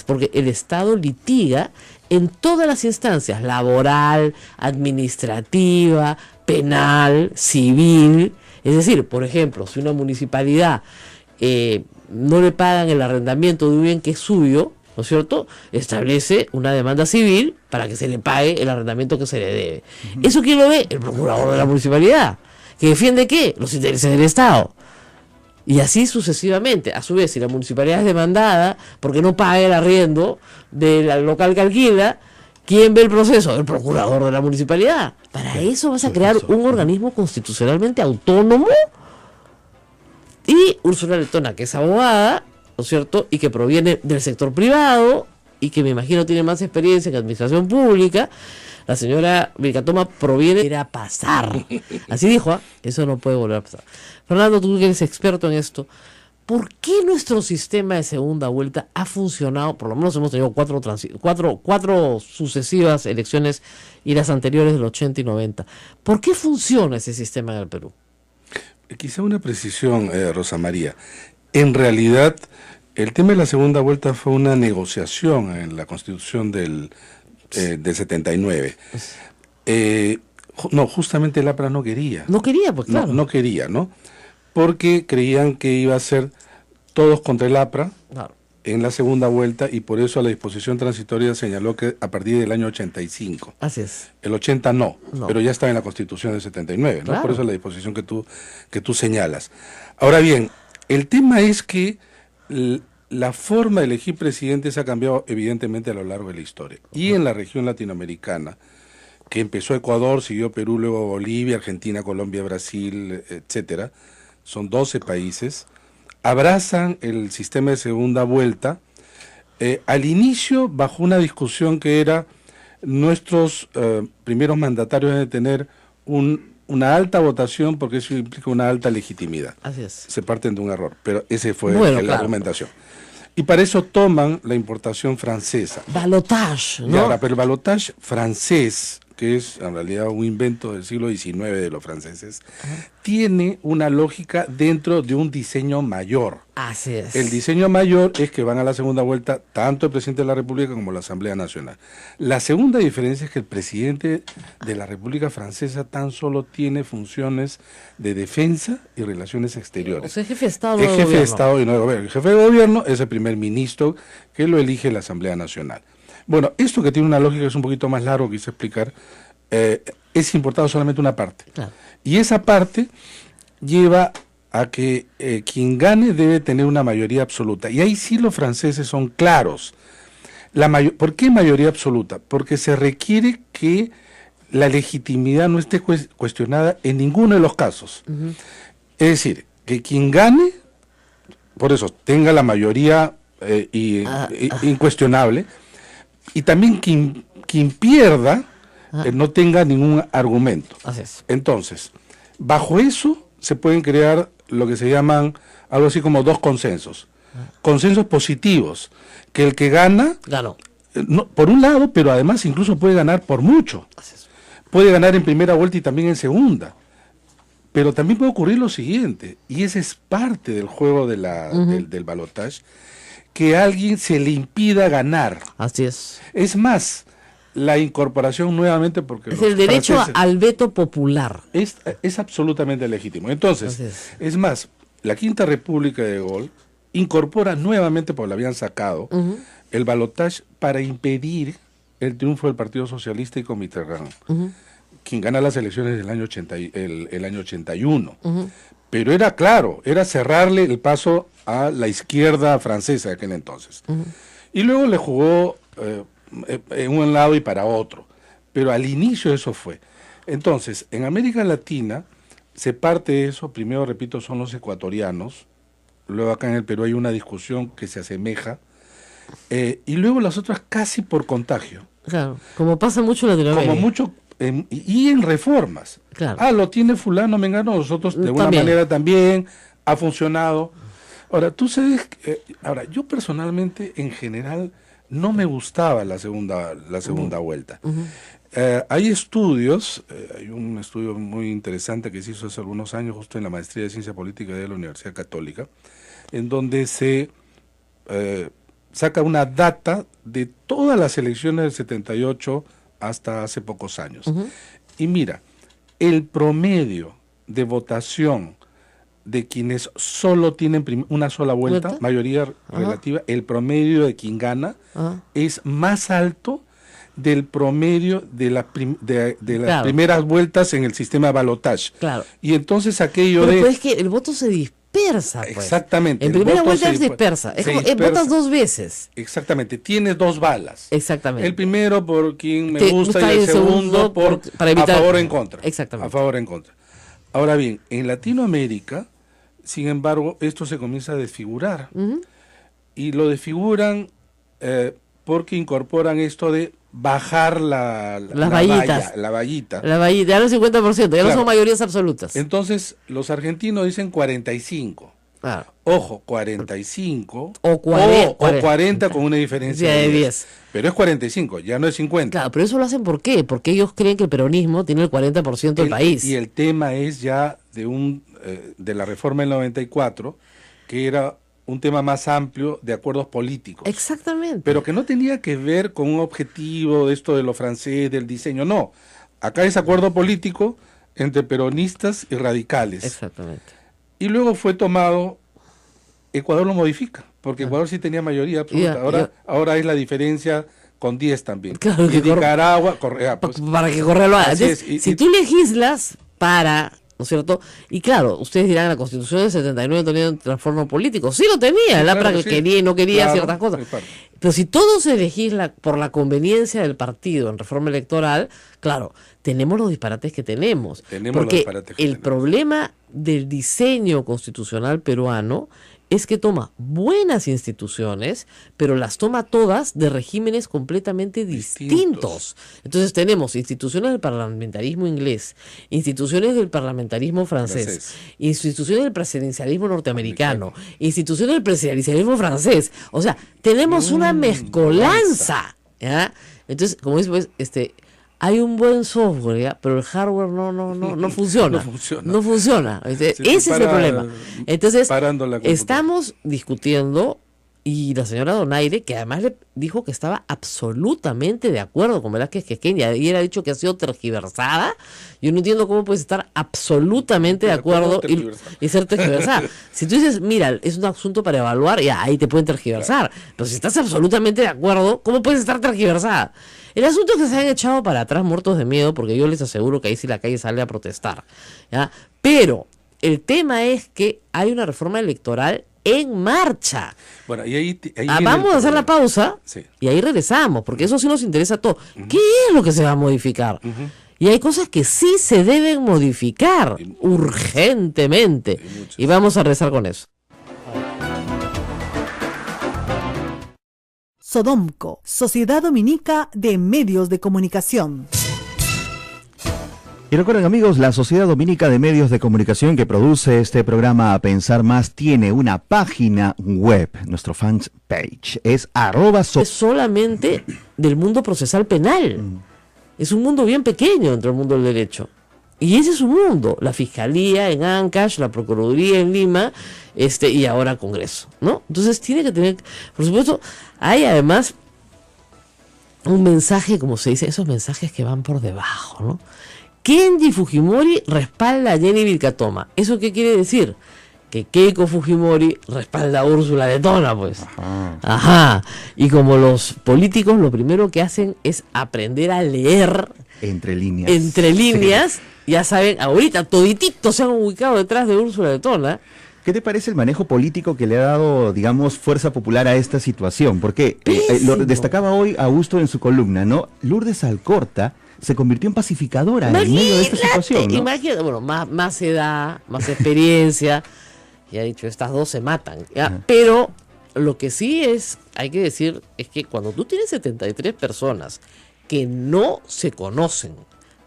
porque el Estado litiga en todas las instancias, laboral, administrativa, penal, civil. Es decir, por ejemplo, si una municipalidad no le pagan el arrendamiento de un bien que es suyo, ¿no es cierto?, establece una demanda civil para que se le pague el arrendamiento que se le debe. ¿Eso quién lo ve? El procurador de la municipalidad. ¿Que defiende qué? Los intereses del Estado. Y así sucesivamente. A su vez, si la municipalidad es demandada porque no paga el arriendo del local que alquila, ¿quién ve el proceso? El procurador de la municipalidad. Para eso vas a crear un organismo constitucionalmente autónomo. Y Úrsula Letona, que es abogada, ¿no es cierto?, y que proviene del sector privado, y que me imagino tiene más experiencia en administración pública. La señora Vilcatoma proviene de pasar. Así dijo, ¿eh? Eso no puede volver a pasar. Fernando, tú que eres experto en esto, ¿por qué nuestro sistema de segunda vuelta ha funcionado? Por lo menos hemos tenido cuatro sucesivas elecciones y las anteriores del 80 y 90. ¿Por qué funciona ese sistema en el Perú? Quizá una precisión, Rosa María. En realidad, el tema de la segunda vuelta fue una negociación en la Constitución del 79. No, justamente el APRA no quería. No quería, pues claro. No quería, ¿no? Porque creían que iba a ser todos contra el APRA Claro. en la segunda vuelta, y por eso la disposición transitoria señaló que a partir del año 85. Así es. El 80 no, No. pero ya estaba en la Constitución del 79, ¿no? Claro. Por eso la disposición que tú señalas. Ahora bien, el tema es que la forma de elegir presidentes ha cambiado evidentemente a lo largo de la historia. Y en la región latinoamericana, que empezó Ecuador, siguió Perú, luego Bolivia, Argentina, Colombia, Brasil, etcétera, son 12 países, abrazan el sistema de segunda vuelta, al inicio bajo una discusión que era nuestros primeros mandatarios deben tener una alta votación porque eso implica una alta legitimidad. Así es. Se parten de un error, pero ese fue Bueno, la claro. argumentación. Y para eso toman la importación francesa. Balotage, Y ¿no? ahora, pero el balotage francés, que es en realidad un invento del siglo XIX de los franceses, tiene una lógica dentro de un diseño mayor. Así es. El diseño mayor es que van a la segunda vuelta tanto el presidente de la República como la Asamblea Nacional. La segunda diferencia es que el presidente de la República Francesa tan solo tiene funciones de defensa y relaciones exteriores. O sea, jefe de Estado, no Es de jefe de gobierno. Estado y no de gobierno. El jefe de gobierno es el primer ministro que lo elige la Asamblea Nacional. Bueno, esto que tiene una lógica que es un poquito más largo, quise explicar, es importado solamente una parte. Claro. Y esa parte lleva a que quien gane debe tener una mayoría absoluta. Y ahí sí los franceses son claros. ¿Por qué mayoría absoluta? Porque se requiere que la legitimidad no esté cuestionada en ninguno de los casos. Es decir, que quien gane, por eso, tenga la mayoría incuestionable, y también quien pierda no tenga ningún argumento. Así es. Entonces, bajo eso se pueden crear lo que se llaman algo así como dos consensos. Consensos positivos, que el que gana, Ganó. por un lado, pero además incluso puede ganar por mucho. Así es. Puede ganar en primera vuelta y también en segunda. Pero también puede ocurrir lo siguiente, y ese es parte del juego del balotaje, que a alguien se le impida ganar. Así es. Es más, la incorporación nuevamente, porque Es los el derecho franceses- al veto popular. es absolutamente legítimo. Entonces, Así es. es más, la Quinta República de Gaulle incorpora nuevamente, porque la habían sacado, el balotaje para impedir el triunfo del Partido Socialista y con Mitterrand, quien gana las elecciones del año 81. Pero era claro, era cerrarle el paso a la izquierda francesa de aquel entonces. Y luego le jugó en un lado y para otro. Pero al inicio eso fue. Entonces, en América Latina se parte de eso, primero repito, son los ecuatorianos, luego acá en el Perú hay una discusión que se asemeja, y luego las otras casi por contagio, Claro. Como pasa mucho en Latinoamérica. como mucho, y en reformas. Claro. Lo tiene fulano, mengano, nosotros de alguna También. manera también ha funcionado. Ahora, tú sabes, yo personalmente, en general, no me gustaba la segunda vuelta. Hay estudios, hay un estudio muy interesante que se hizo hace algunos años, justo en la maestría de Ciencia Política de la Universidad Católica, en donde se saca una data de todas las elecciones del 78 hasta hace pocos años. Y mira, el promedio de votación de quienes solo tienen una sola vuelta, mayoría relativa, el promedio de quien gana es más alto del promedio de, las primeras vueltas en el sistema de balotage. Claro. Y entonces aquello pero de... pues es que el voto se dispersa, pues. Exactamente. En primera vuelta se dispersa. Es como, votas dos veces. Exactamente. Tienes dos balas. Exactamente. El primero por quien me gusta y el segundo para evitar... a favor o en contra. Exactamente. A favor o en contra. Ahora bien, en Latinoamérica, sin embargo, esto se comienza a desfigurar. Y lo desfiguran porque incorporan esto de bajar la vallitas. La vallita. La vallita, ya no es 50%, ya no son mayorías absolutas. Entonces, los argentinos dicen 45. Claro. Ojo, 45 o 40 con una diferencia de 10. Pero es 45, ya no es 50. Claro, pero eso lo hacen ¿por qué? Porque ellos creen que el peronismo tiene el 40% del país. Y el tema es ya de la reforma del 94, que era un tema más amplio de acuerdos políticos. Exactamente. Pero que no tenía que ver con un objetivo de esto de lo francés, del diseño, no. Acá es acuerdo político entre peronistas y radicales. Exactamente. Y luego fue tomado, Ecuador lo modifica, porque Ecuador sí tenía mayoría absoluta. Ahora es la diferencia con 10 también. Claro, y Nicaragua, para que Correa lo haga. Si tú legislas para... ¿no es cierto? Y claro, ustedes dirán, la Constitución del 79 tenía un transformo político. Sí lo tenía, la claro, que quería y no quería ciertas cosas. Pero si todo se legisla por la conveniencia del partido en reforma electoral, claro, tenemos los disparates que tenemos. Porque el problema del diseño constitucional peruano es que toma buenas instituciones, pero las toma todas de regímenes completamente distintos. Entonces tenemos instituciones del parlamentarismo inglés, instituciones del parlamentarismo francés, instituciones del presidencialismo norteamericano, instituciones del presidencialismo francés. O sea, tenemos una mezcolanza, ¿ya? Entonces, como dice, pues, hay un buen software, ¿ya? Pero el hardware no funciona. No funciona. Ese es el problema. Entonces, estamos discutiendo, y la señora Donaire, que además le dijo que estaba absolutamente de acuerdo con Velázquez Quisqueñ, y ayer ha dicho que ha sido tergiversada. Yo no entiendo cómo puedes estar absolutamente de acuerdo y ser tergiversada. Si tú dices, mira, es un asunto para evaluar, ya ahí te pueden tergiversar. Pero si estás absolutamente de acuerdo, ¿cómo puedes estar tergiversada? El asunto es que se han echado para atrás muertos de miedo, porque yo les aseguro que ahí sí la calle sale a protestar, ¿ya? Pero el tema es que hay una reforma electoral en marcha. Bueno, y ahí vamos a hacer la pausa y ahí regresamos, porque eso sí nos interesa a todos. ¿Qué es lo que se va a modificar? Y hay cosas que sí se deben modificar urgentemente. Y vamos a regresar con eso. Sodomco, Sociedad Dominica de Medios de Comunicación. Y recuerden, amigos, la Sociedad Dominica de Medios de Comunicación que produce este programa A Pensar Más tiene una página web. Nuestro fans page es @. Es solamente del mundo procesal penal. Es un mundo bien pequeño dentro del mundo del derecho. Y ese es su mundo, la Fiscalía en Ancash, la Procuraduría en Lima, y ahora Congreso, ¿no? Entonces tiene que tener, por supuesto, hay además un mensaje, como se dice, esos mensajes que van por debajo, ¿no? Kenji Fujimori respalda a Jenny Vilcatoma. ¿Eso qué quiere decir? Que Keiko Fujimori respalda a Úrsula Letona, pues. Ajá. Y como los políticos lo primero que hacen es aprender a leer entre líneas. Sí. Ya saben, ahorita todititos se han ubicado detrás de Úrsula Letona. ¿Qué te parece el manejo político que le ha dado, digamos, fuerza popular a esta situación? Porque lo destacaba hoy Augusto en su columna, ¿no? Lourdes Alcorta se convirtió en pacificadora en medio de esta situación, ¿no? Imagínate, bueno, más edad, más experiencia, y ha dicho, estas dos se matan, ¿ya? Pero lo que sí hay que decir, es que cuando tú tienes 73 personas que no se conocen,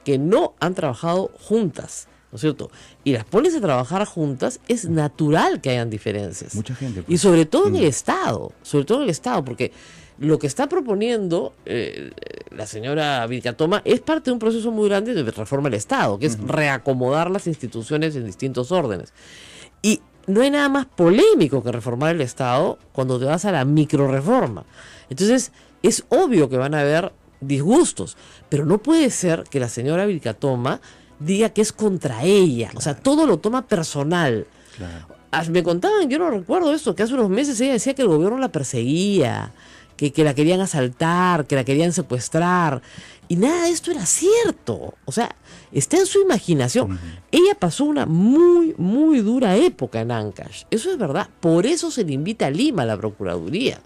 que no han trabajado juntas, ¿no es cierto? Y las pones a trabajar juntas, es natural que hayan diferencias. Mucha gente. Pues. Y sobre todo en el Estado, porque lo que está proponiendo la señora Vilcatoma es parte de un proceso muy grande de reforma del Estado, que es reacomodar las instituciones en distintos órdenes. Y no hay nada más polémico que reformar el Estado cuando te vas a la microreforma. Entonces, es obvio que van a haber disgustos, pero no puede ser que la señora Vilcatoma diga que es contra ella. O sea, todo lo toma personal. Me contaban, yo no recuerdo esto, que hace unos meses ella decía que el gobierno la perseguía, que la querían asaltar, que la querían secuestrar, y nada de esto era cierto. O sea, está en su imaginación. Ella pasó una muy, muy dura época en Ancash, eso es verdad. Por eso se le invita a Lima a la Procuraduría,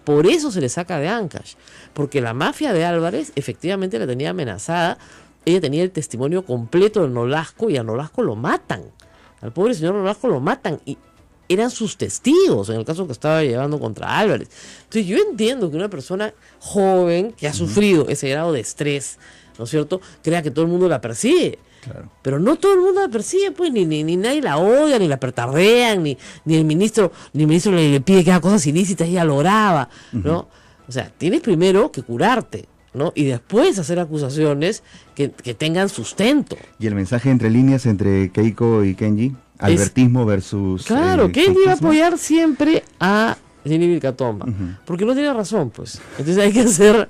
por eso se le saca de Ancash, porque la mafia de Álvarez efectivamente la tenía amenazada. Ella tenía el testimonio completo de Nolasco, y a Nolasco lo matan. Al pobre señor Nolasco lo matan, y eran sus testigos en el caso que estaba llevando contra Álvarez. Entonces yo entiendo que una persona joven que ha sufrido ese grado de estrés, ¿no es cierto?, crea que todo el mundo la persigue. Claro. Pero no todo el mundo la persigue, pues, ni nadie la odia, ni la petardean, ni el ministro le pide que haga cosas ilícitas y ella lo graba, ¿no? O sea, tienes primero que curarte, ¿no? Y después hacer acusaciones que tengan sustento. Y el mensaje entre líneas entre Keiko y Kenji, albertismo versus... Claro, Kenji va a apoyar siempre a Jenny Vilcatoma, porque no tiene razón, pues. Entonces hay que hacer...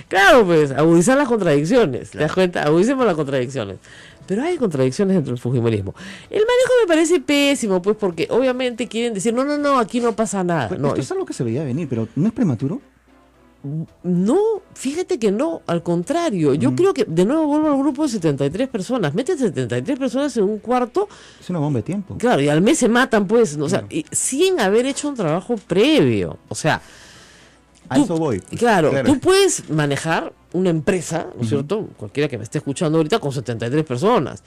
Claro, pues, agudizar las contradicciones, ¿te das cuenta? Agudicemos las contradicciones. Pero hay contradicciones dentro del fujimorismo. El manejo me parece pésimo, pues, porque obviamente quieren decir, no, aquí no pasa nada. Pero no, esto es algo que se veía venir, pero ¿no es prematuro? No, fíjate que no, al contrario. Yo creo que, de nuevo vuelvo al grupo de 73 personas. Meten 73 personas en un cuarto. Es una bomba de tiempo. Claro, y al mes se matan, pues, o sea, sin haber hecho un trabajo previo. O sea, a eso voy. Claro, tú puedes manejar una empresa, ¿no es cierto? Cualquiera que me esté escuchando ahorita, con 73 personas.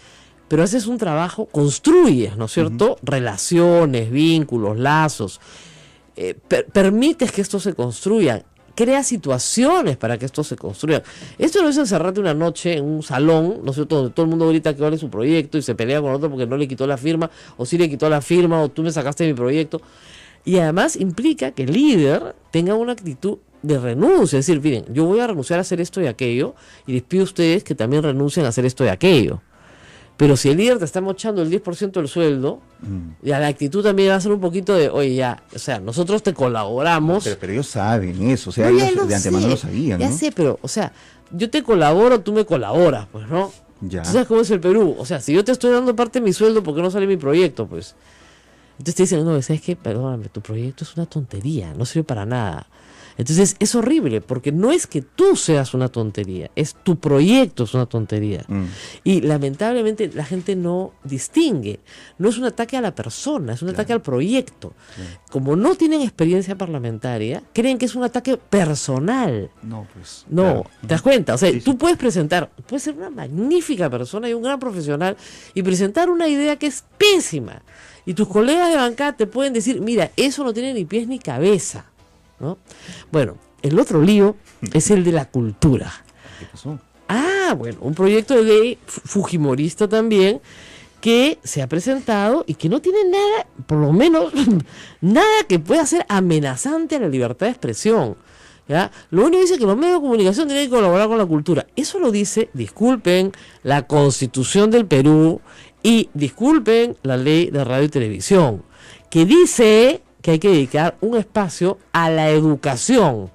Pero haces un trabajo, construyes, ¿no es cierto? Relaciones, vínculos, lazos. Permites que esto se construya. Crea situaciones para que esto se construya. Esto no es encerrarte una noche en un salón, ¿no es cierto?, donde todo el mundo grita que vale su proyecto y se pelea con otro porque no le quitó la firma, o sí le quitó la firma, o tú me sacaste mi proyecto. Y además implica que el líder tenga una actitud de renuncia, es decir, miren, yo voy a renunciar a hacer esto y aquello, y les pido a ustedes que también renuncien a hacer esto y aquello. Pero si el líder te está mochando el 10% del sueldo, ya la actitud también va a ser un poquito de, oye, ya, o sea, nosotros te colaboramos. Pero ellos saben eso, o sea, ellos de antemano lo sabían, ¿no? Ya sé, pero, o sea, yo te colaboro, tú me colaboras, pues, ¿no? Ya. ¿Tú sabes cómo es el Perú? O sea, si yo te estoy dando parte de mi sueldo, ¿por qué no sale mi proyecto, pues? Entonces te dicen, no, ¿sabes qué? Perdóname, tu proyecto es una tontería, no sirve para nada. Entonces es horrible, porque no es que tú seas una tontería, es tu proyecto es una tontería. Y lamentablemente la gente no distingue. No es un ataque a la persona, es un ataque al proyecto. Como no tienen experiencia parlamentaria, creen que es un ataque personal. No, pues. No, claro. ¿te das cuenta? O sea, tú puedes presentar, puedes ser una magnífica persona y un gran profesional y presentar una idea que es pésima. Y tus colegas de bancada te pueden decir, mira, eso no tiene ni pies ni cabeza, ¿no? Bueno, el otro lío es el de la cultura. ¿Qué pasó? Bueno, un proyecto de ley fujimorista también que se ha presentado y que no tiene nada, por lo menos, nada que pueda ser amenazante a la libertad de expresión, ¿ya? Lo único que dice que los medios de comunicación tienen que colaborar con la cultura. Eso lo dice, disculpen, la Constitución del Perú y disculpen la Ley de Radio y Televisión, que dice que hay que dedicar un espacio a la educación.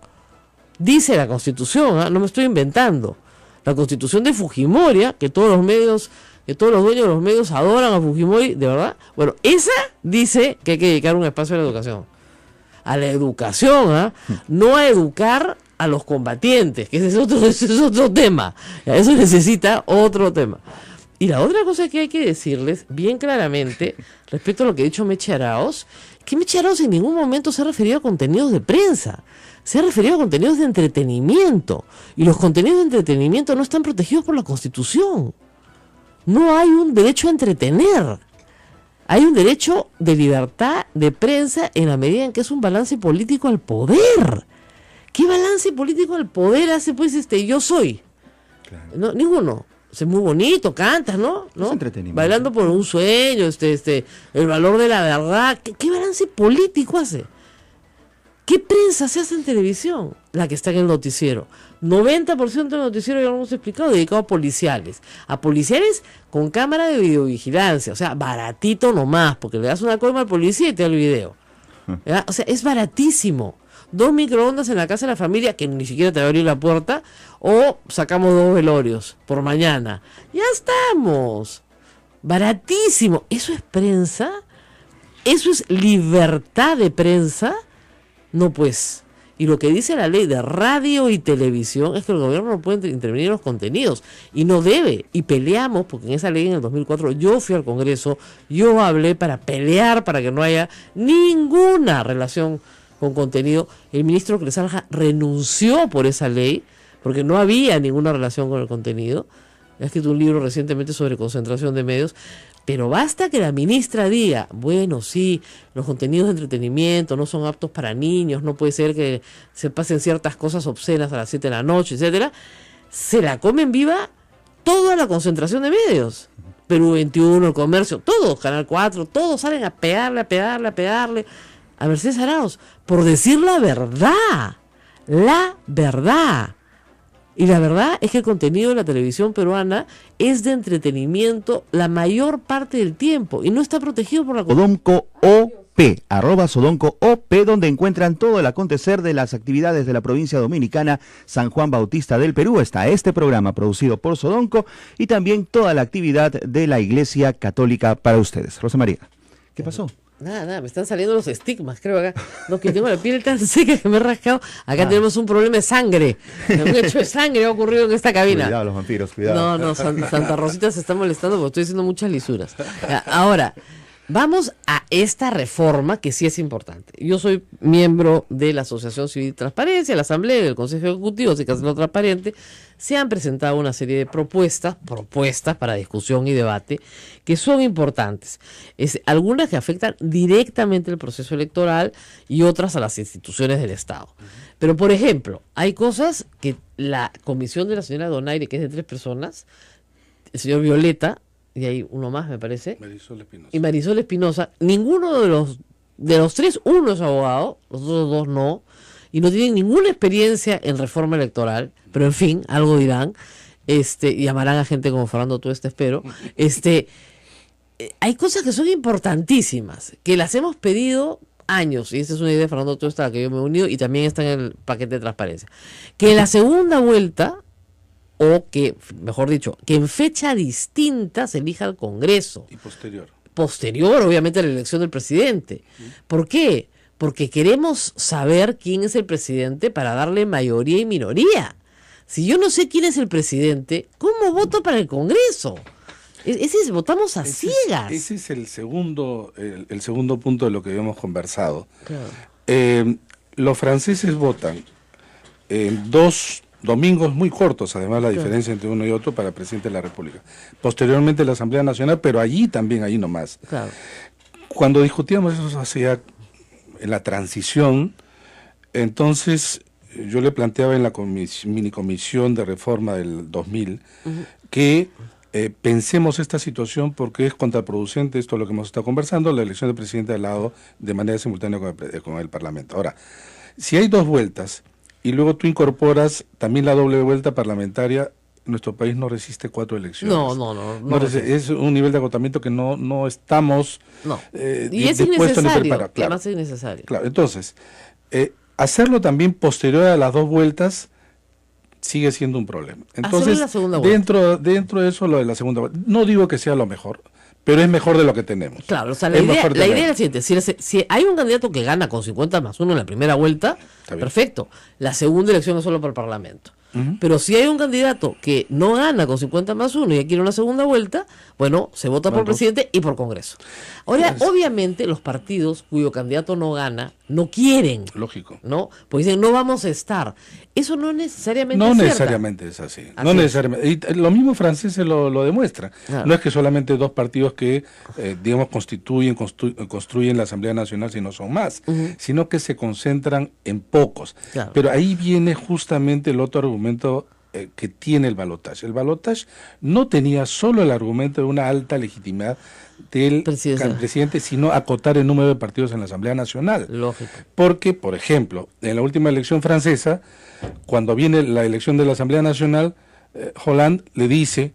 Dice la Constitución, no me estoy inventando. La Constitución de Fujimori, que todos los medios, que todos los dueños de los medios adoran a Fujimori, de verdad. Bueno, esa dice que hay que dedicar un espacio a la educación. A la educación, no a educar a los combatientes, que ese es otro tema. Eso necesita otro tema. Y la otra cosa que hay que decirles bien claramente respecto a lo que ha dicho Meche Arauz, que Meche Arauz en ningún momento se ha referido a contenidos de prensa, se ha referido a contenidos de entretenimiento, y los contenidos de entretenimiento no están protegidos por la Constitución. No hay un derecho a entretener, hay un derecho de libertad de prensa en la medida en que es un balance político al poder. ¿Qué balance político al poder hace pues yo soy? Claro. No, ninguno. Es muy bonito, cantas, ¿no? Es entretenimiento. Bailando por un sueño, el valor de la verdad. ¿Qué balance político hace? ¿Qué prensa se hace en televisión? La que está en el noticiero. 90% del noticiero, ya lo hemos explicado, dedicado a policiales. A policiales con cámara de videovigilancia. O sea, baratito nomás, porque le das una coima al policía y te da el video. ¿Ya? O sea, es baratísimo. 2 microondas en la casa de la familia, que ni siquiera te va a abrir la puerta, o sacamos 2 velorios por mañana. Ya estamos. Baratísimo. ¿Eso es prensa? ¿Eso es libertad de prensa? No, pues. Y lo que dice la ley de radio y televisión es que el gobierno no puede intervenir en los contenidos, y no debe, y peleamos, porque en esa ley en el 2004 yo fui al Congreso, yo hablé para pelear para que no haya ninguna relación con contenido. El ministro Cresalja renunció por esa ley, porque no había ninguna relación con el contenido. Ha escrito un libro recientemente sobre concentración de medios. Pero basta que la ministra diga, bueno, sí, los contenidos de entretenimiento no son aptos para niños, no puede ser que se pasen ciertas cosas obscenas a las 7 de la noche, etcétera. Se la comen viva toda la concentración de medios. Perú 21, El Comercio, todos, Canal 4, todos salen a pegarle a Mercedes Arauz por decir la verdad. La verdad. Y la verdad es que el contenido de la televisión peruana es de entretenimiento la mayor parte del tiempo y no está protegido por la Sodonco OP, @Sodonco OP, donde encuentran todo el acontecer de las actividades de la provincia dominicana San Juan Bautista del Perú. Está este programa producido por Sodonco y también toda la actividad de la Iglesia Católica para ustedes. Rosa María, ¿qué pasó? Nada, me están saliendo los estigmas, creo acá. No, que tengo la piel tan seca que me he rascado. Acá tenemos un problema de sangre. Un hecho de sangre ha ocurrido en esta cabina. Cuidado, los vampiros, cuidado. No, Santa Rosita se está molestando porque estoy haciendo muchas lisuras. Ahora, vamos a esta reforma que sí es importante. Yo soy miembro de la Asociación Civil Transparencia, la Asamblea y el Consejo Ejecutivo, así que hacerlo transparente. Se han presentado una serie de propuestas para discusión y debate que son importantes. Algunas que afectan directamente el proceso electoral y otras a las instituciones del Estado. Pero, por ejemplo, hay cosas que la comisión de la señora Donaire, que es de 3 personas, el señor Violeta, y hay uno más, me parece, Marisol Espinosa. y Marisol Espinosa, ninguno de los 3, uno es abogado, los otros 2 no, y no tienen ninguna experiencia en reforma electoral, pero en fin, algo dirán, llamarán a gente como Fernando Tuesta, espero. Hay cosas que son importantísimas, que las hemos pedido años, y esta es una idea de Fernando Tuesta a la que yo me he unido, y también está en el paquete de transparencia, que en la segunda vuelta, o que, mejor dicho, que en fecha distinta se elija al Congreso. Y posterior, obviamente, a la elección del presidente. ¿Por qué? Porque queremos saber quién es el presidente para darle mayoría y minoría. Si yo no sé quién es el presidente, ¿cómo voto para el Congreso? Votamos a ciegas. Ese es el segundo punto de lo que habíamos conversado. Claro. Los franceses votan en 2 domingos muy cortos, además la diferencia entre uno y otro para el presidente de la República. Posteriormente la Asamblea Nacional, pero allí nomás. Claro. Cuando discutíamos eso hacia en la transición, entonces yo le planteaba en la minicomisión de reforma del 2000 que pensemos esta situación porque es contraproducente, esto es lo que hemos estado conversando, la elección del presidente al lado de manera simultánea con el Parlamento. Ahora, si hay 2 vueltas, y luego tú incorporas también la doble vuelta parlamentaria, nuestro país no resiste 4 elecciones. No es un nivel de agotamiento que no estamos y es dispuestos ni innecesario, preparados. además es innecesario. Claro, entonces, hacerlo también posterior a las 2 vueltas sigue siendo un problema. Entonces, dentro de eso, lo de la segunda vuelta, no digo que sea lo mejor, pero es mejor de lo que tenemos. Claro, o sea, la idea es la siguiente, si hay un candidato que gana con 50+1 en la primera vuelta, perfecto, la segunda elección es solo para el Parlamento. Pero si hay un candidato que no gana con 50+1 y quiere una segunda vuelta, bueno, se vota por presidente y por Congreso. Ahora, obviamente, los partidos cuyo candidato no gana, no quieren. Lógico. ¿No? Pues dicen, no vamos a estar. Eso no necesariamente es cierto. No necesariamente es así. No necesariamente. Y lo mismo franceses lo demuestra. Claro. No es que solamente 2 partidos que, digamos, construyen la Asamblea Nacional, si no son más, sino que se concentran en pocos. Claro. Pero ahí viene justamente el otro argumento que tiene el balotaje. El balotaje no tenía solo el argumento de una alta legitimidad del presidente, sino acotar el número de partidos en la Asamblea Nacional. Lógico. Porque, por ejemplo, en la última elección francesa, cuando viene la elección de la Asamblea Nacional, Hollande le dice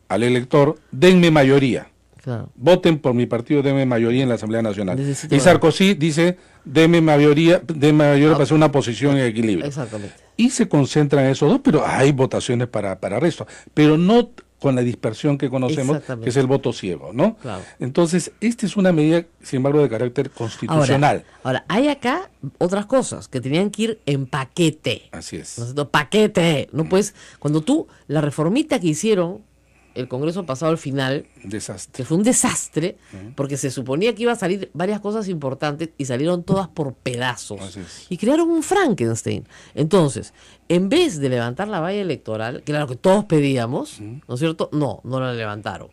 al elector, denme mayoría. Claro. Voten por mi partido, denme mayoría en la Asamblea Nacional. Necesito Y ver. Sarkozy dice, denme mayoría para hacer una posición en equilibrio. Exactamente. Y se concentran en esos dos, pero hay votaciones para resto. Pero no con la dispersión que conocemos, Exactamente. que es el voto ciego, ¿no? Claro. Entonces, esta es una medida, sin embargo, de carácter constitucional. Ahora, hay acá otras cosas que tenían que ir en paquete. Así es. ¿No es cierto? Paquete. No puedes, cuando tú, la reformita que hicieron el Congreso pasado al final, Desastre. que fue un desastre, porque se suponía que iba a salir varias cosas importantes y salieron todas por pedazos. Así es. Y crearon un Frankenstein. Entonces, en vez de levantar la valla electoral, que era lo que todos pedíamos, ¿no es cierto? No la levantaron.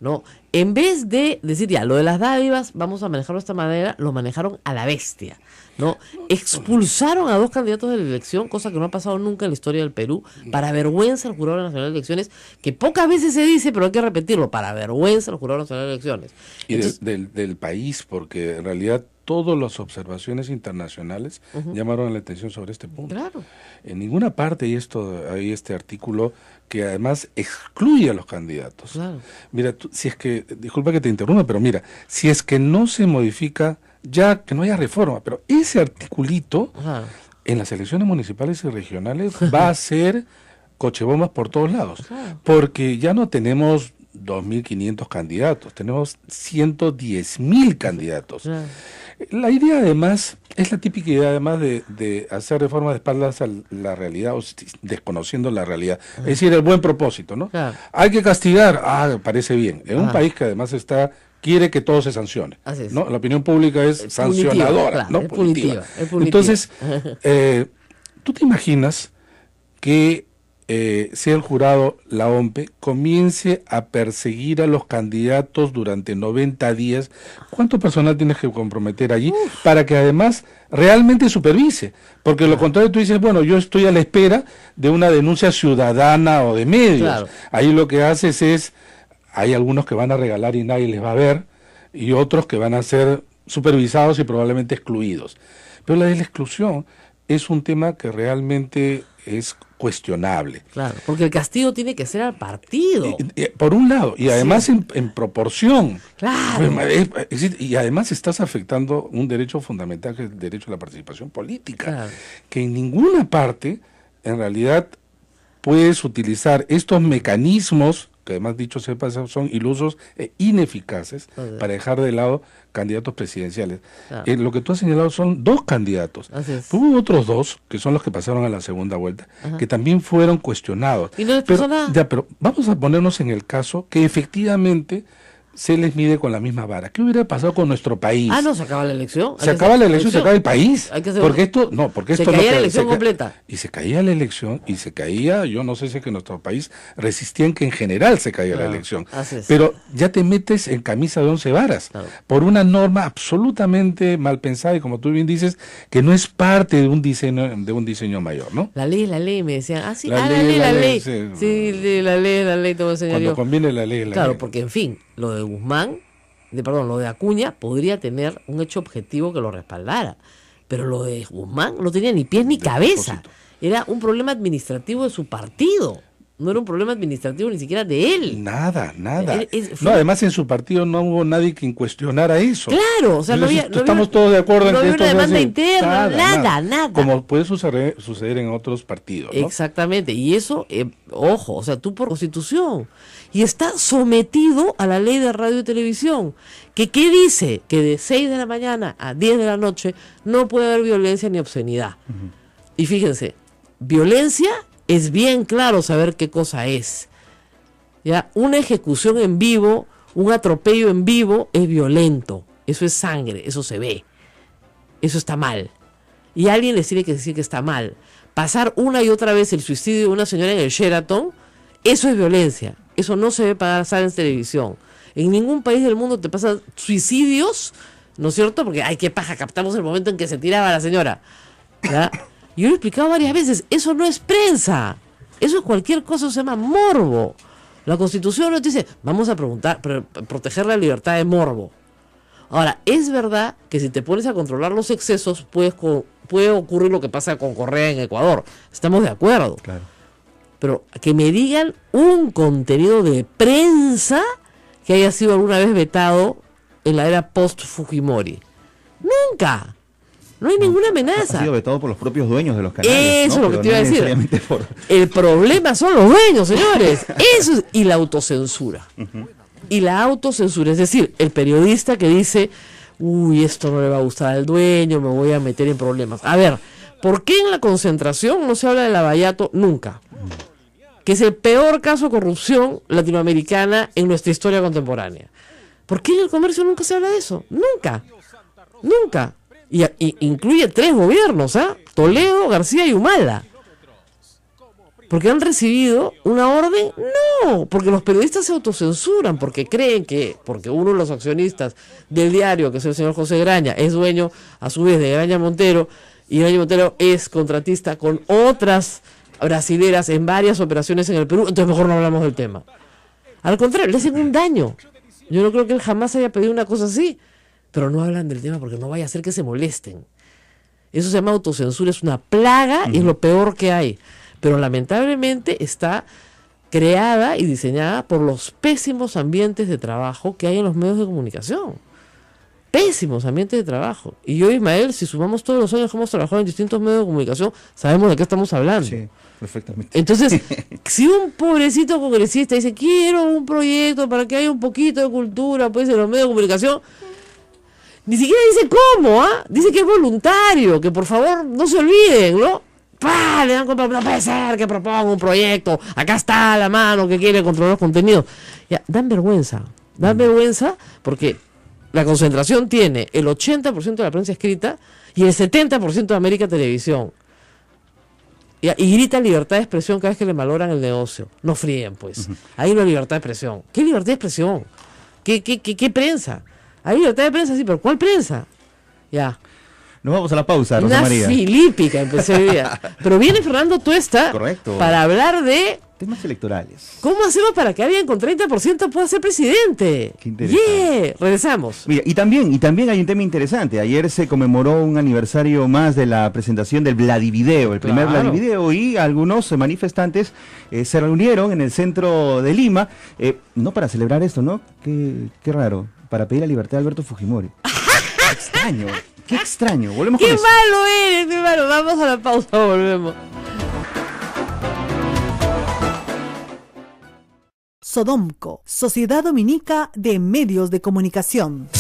¿No? En vez de decir ya, lo de las dádivas, vamos a manejarlo de esta manera, lo manejaron a la bestia, ¿no? Expulsaron a 2 candidatos de la elección, cosa que no ha pasado nunca en la historia del Perú, para vergüenza del Jurado Nacional de Elecciones, que pocas veces se dice, pero hay que repetirlo, para vergüenza del Jurado Nacional de Elecciones. Y Entonces, del país, porque en realidad todas las observaciones internacionales llamaron la atención sobre este punto. claro, En ninguna parte hay este artículo que además excluye a los candidatos. claro. Mira, si es que, disculpa que te interrumpa, pero mira, si es que no se modifica, ya que no haya reforma, pero ese articulito Claro. en las elecciones municipales y regionales va a ser cochebombas por todos lados, Claro. porque ya no tenemos 2.500 candidatos, tenemos 110.000 candidatos. Claro. La idea además, es la típica idea además de hacer reformas de espaldas a la realidad o desconociendo la realidad. Es decir, el buen propósito, ¿no? Claro. Hay que castigar, parece bien. En un Ajá. país que además quiere que todo se sancione, Así es. ¿no? La opinión pública es Es sancionadora, punitiva, ¿no? claro, es punitiva, es punitiva. Entonces, ¿tú te imaginas que sea el jurado, la OMPE, comience a perseguir a los candidatos durante 90 días? ¿Cuánto personal tienes que comprometer allí para que además realmente supervise? Porque lo contrario, tú dices, bueno, yo estoy a la espera de una denuncia ciudadana o de medios. Claro. Ahí lo que haces es, hay algunos que van a regalar y nadie les va a ver, y otros que van a ser supervisados y probablemente excluidos. Pero la de la exclusión es un tema que realmente es cuestionable. Claro, porque el castigo tiene que ser al partido. Por un lado, y además en proporción. Claro. Es decir, y además estás afectando un derecho fundamental, que es el derecho a la participación política, Claro. que en ninguna parte, en realidad, puedes utilizar estos mecanismos, que además dicho sea paso, son ilusos e ineficaces, Claro. para dejar de lado candidatos presidenciales. Claro. Lo que tú has señalado son 2 candidatos. Así es. Hubo otros 2, que son los que pasaron a la segunda vuelta, que también fueron cuestionados. Y no les pero, pasó nada. ya, pero vamos a ponernos en el caso que efectivamente se les mide con la misma vara. ¿Qué hubiera pasado con nuestro país? Ah, no, se acaba la elección. Hay Se que acaba hacer la elección, se acaba el país. Hay que hacer Porque otra. porque Se esto caía no la elección completa. Y se caía la elección, y se caía, yo no sé si es que nuestro país resistía en que en general se caía la Claro, elección. así es. Pero ya te metes en camisa de 11 varas, Claro. por una norma absolutamente mal pensada, y como tú bien dices, que no es parte de un diseño mayor, ¿no? La ley, me decían. Ah, sí, La la ley, ley. sí. Sí, la ley, te voy a enseñar Cuando yo. conviene la ley, la Claro, ley. porque en fin, lo de Guzmán, lo de Acuña podría tener un hecho objetivo que lo respaldara, pero lo de Guzmán no tenía ni pies ni De cabeza. propósito. Era un problema administrativo de su partido, no era un problema administrativo ni siquiera de él. Nada. Es- No, además en su partido no hubo nadie quien cuestionara eso. Claro, o sea, no había, Entonces, estamos todos de acuerdo en no que había esto una se demanda hace. interna, nada. Como puede suceder en otros partidos, ¿no? Exactamente, y eso, ojo, o sea, tú por constitución, y está sometido a la ley de radio y televisión, que ¿qué dice? Que de 6 de la mañana a 10 de la noche no puede haber violencia ni obscenidad. Y fíjense, violencia es bien claro saber qué cosa es. ¿Ya? Una ejecución en vivo, un atropello en vivo es violento, eso es sangre, eso se ve, eso está mal. Y alguien les tiene que decir que está mal. Pasar una y otra vez el suicidio de una señora en el Sheraton, eso es violencia. Eso no se ve pasar en televisión. En ningún país del mundo te pasan suicidios, ¿no es cierto? Porque, ay, qué paja, captamos el momento en que se tiraba la señora. ¿Ya? Yo lo he explicado varias veces, eso no es prensa. Eso es cualquier cosa, eso se llama morbo. La Constitución no te dice, vamos a proteger la libertad de morbo. Ahora, es verdad que si te pones a controlar los excesos, puede ocurrir lo que pasa con Correa en Ecuador. Estamos de acuerdo. Claro. Pero que me digan un contenido de prensa que haya sido alguna vez vetado en la era post-Fujimori. Nunca. No hay ninguna amenaza. Ha sido vetado por los propios dueños de los canales. Eso es lo que Pero te iba a decir. necesariamente por... El problema son los dueños, señores. Eso es, y la autocensura. Y la autocensura, es decir, el periodista que dice, uy, esto no le va a gustar al dueño, me voy a meter en problemas. A ver, ¿por qué en la concentración no se habla de Lavallato nunca? Que es el peor caso de corrupción latinoamericana en nuestra historia contemporánea. ¿Por qué en el comercio nunca se habla de eso? Nunca. Nunca. Y incluye 3 gobiernos, ¿ah? Toledo, García y Humala. ¿Porque han recibido una orden? No, porque los periodistas se autocensuran, porque creen que, porque uno de los accionistas del diario, que es el señor José Graña, es dueño a su vez de Graña Montero, y Graña Montero es contratista con otras brasileras en varias operaciones en el Perú, entonces mejor no hablamos del tema. Al contrario, le hacen un daño. Yo no creo que él jamás haya pedido una cosa así, pero no hablan del tema porque no vaya a ser que se molesten. Eso se llama autocensura, es una plaga y es lo peor que hay. Pero lamentablemente está creada y diseñada por los pésimos ambientes de trabajo que hay en los medios de comunicación. Pésimos ambientes de trabajo. Y yo, Ismael, si sumamos todos los años que hemos trabajado en distintos medios de comunicación, sabemos de qué estamos hablando. Sí, perfectamente. Entonces, si un pobrecito congresista dice, quiero un proyecto para que haya un poquito de cultura pues en los medios de comunicación, ni siquiera dice cómo, ¿ah? Dice que es voluntario, que por favor no se olviden, ¿no? ¡Pah! Le dan no puede ser que proponga un proyecto, acá está la mano que quiere controlar los contenidos. Ya, dan vergüenza porque la concentración tiene el 80% de la prensa escrita y el 70% de América Televisión. Y grita libertad de expresión cada vez que le valoran el negocio. No fríen, pues. Hay una libertad de expresión. ¿Qué libertad de expresión? ¿Qué prensa? Hay libertad de prensa, sí, pero ¿cuál prensa? Ya. Nos vamos a la pausa, Rosa Una María. filípica empecé hoy día. Pero viene Fernando Tuesta. Correcto. Para hablar de Temas electorales. cómo hacemos para que alguien con 30% pueda ser presidente. Qué interesante. Yeah. Regresamos. Mira, y también hay un tema interesante. Ayer se conmemoró un aniversario más de la presentación del Vladivideo, el primer Claro. Vladivideo, y algunos manifestantes se reunieron en el centro de Lima, no para celebrar esto, ¿no? Qué raro, para pedir la libertad de Alberto Fujimori. Qué extraño, qué extraño. Volvemos ¡Qué con eso. malo eres, qué malo! Vamos a la pausa, volvemos. Sodomco, Sociedad Dominica de Medios de Comunicación.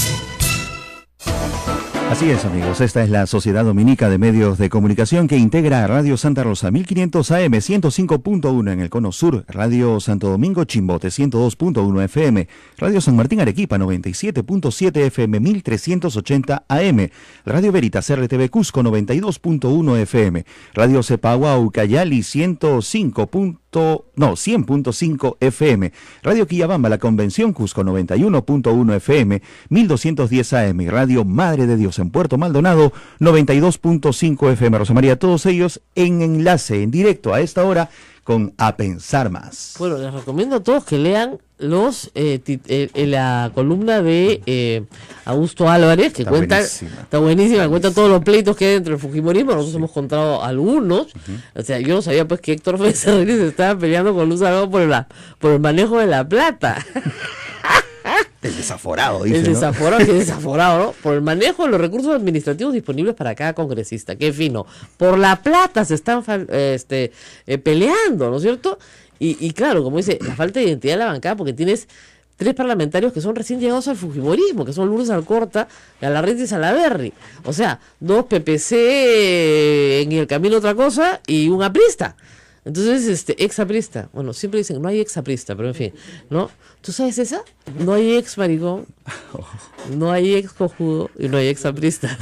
Así es, amigos, esta es la Sociedad Dominica de Medios de Comunicación que integra Radio Santa Rosa 1500 AM 105.1 en el Cono Sur, Radio Santo Domingo Chimbote 102.1 FM, Radio San Martín Arequipa 97.7 FM 1380 AM, Radio Veritas RTV Cusco 92.1 FM, Radio Cepagua Ucayali 100.5 FM, Radio Quillabamba La Convención Cusco 91.1 FM, 1210 AM, Radio Madre de Dios en Puerto Maldonado 92.5 FM. Rosa María, todos ellos en enlace, en directo a esta hora con A Pensar Más. Bueno, les recomiendo a todos que lean la columna de Augusto Álvarez, que está buenísima, cuenta todos los pleitos que hay dentro del Fujimorismo. Nosotros hemos contado algunos. O sea, yo no sabía pues que Héctor Becerril se estaba peleando con Luz Salgado por el manejo de la plata. El desaforado, dice, El desaforado, que desaforado, ¿no? Por el manejo de los recursos administrativos disponibles para cada congresista. Qué fino. Por la plata se están peleando, ¿no es cierto? Y claro, como dice, la falta de identidad de la bancada, porque tienes 3 parlamentarios que son recién llegados al fujimorismo, que son Lourdes Alcorta, Galarreta y Salaverry. O sea, 2 PPC en el camino otra cosa y un aprista. Entonces, exaprista. Bueno, siempre dicen, no hay exaprista, pero en fin, ¿no? ¿Tú sabes esa? No hay ex maricón, no hay ex cojudo y no hay exaprista.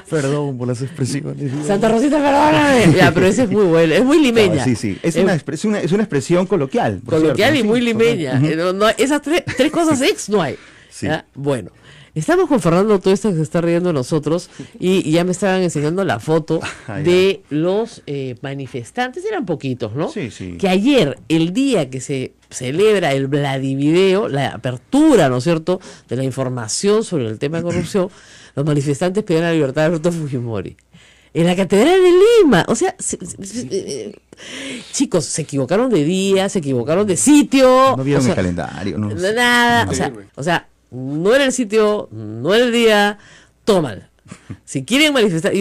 Perdón por las expresiones. Santa Rosita, perdóname. Ya, pero esa es muy buena, es muy limeña. No, sí. Es una expresión coloquial. Coloquial cierto, y muy sí, limeña. No, esas tres cosas ex no hay. Sí. ¿Ya? Bueno. Estamos con Fernando Tuesta, que se está riendo de nosotros, y ya me estaban enseñando la foto de los manifestantes, eran poquitos, ¿no? Sí. Que ayer, el día que se celebra el Vladivideo, la apertura, ¿no es cierto?, de la información sobre el tema de corrupción, los manifestantes pedían la libertad de Alberto Fujimori. en la Catedral de Lima. O sea, chicos, se equivocaron de día, se equivocaron de sitio. No vieron o sea, el calendario, no. nada, o sea, no era el sitio, no era el día, todo mal. Si quieren manifestar,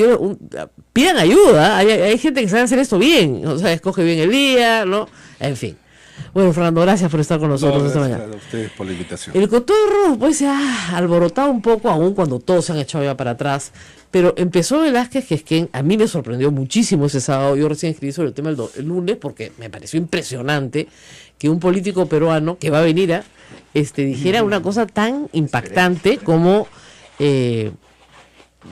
pidan ayuda. Hay gente que sabe hacer esto bien, o sea, escoge bien el día, ¿no? En fin. Bueno, Fernando, gracias por estar con nosotros esta mañana. Gracias a ustedes por la invitación. El cotorro pues se ha alborotado un poco, aún cuando todos se han echado ya para atrás. Pero empezó Velázquez Quesquén, a mí me sorprendió muchísimo ese sábado. Yo recién escribí sobre el tema el lunes porque me pareció impresionante que un político peruano que va a venir a dijera una cosa tan impactante como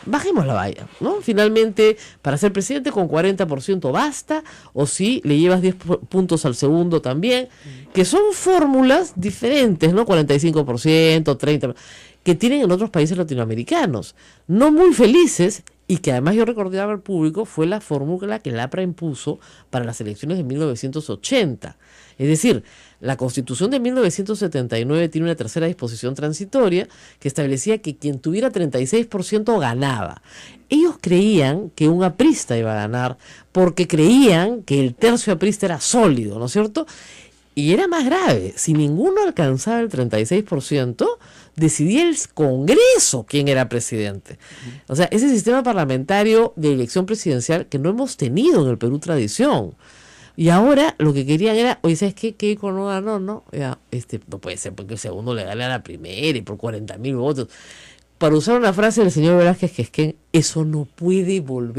bajemos la valla, ¿no? Finalmente, para ser presidente con 40% basta, o si le llevas 10 puntos al segundo también, que son fórmulas diferentes, ¿no? 45%, 30%, que tienen en otros países latinoamericanos, no muy felices, y que además yo recordaba al público, fue la fórmula que el APRA impuso para las elecciones de 1980. Es decir, la Constitución de 1979 tiene una tercera disposición transitoria que establecía que quien tuviera 36% ganaba. Ellos creían que un aprista iba a ganar porque creían que el tercio aprista era sólido, ¿no es cierto? Y era más grave, si ninguno alcanzaba el 36%, decidía el Congreso quién era presidente. O sea, ese sistema parlamentario de elección presidencial que no hemos tenido en el Perú tradición. Y ahora lo que querían era, oye, ¿sabes qué? Keiko no ganó, ¿no? Ya, no puede ser porque el segundo le gane a la primera y por 40.000 votos. Para usar una frase del señor Velázquez Quesquén, eso no puede volver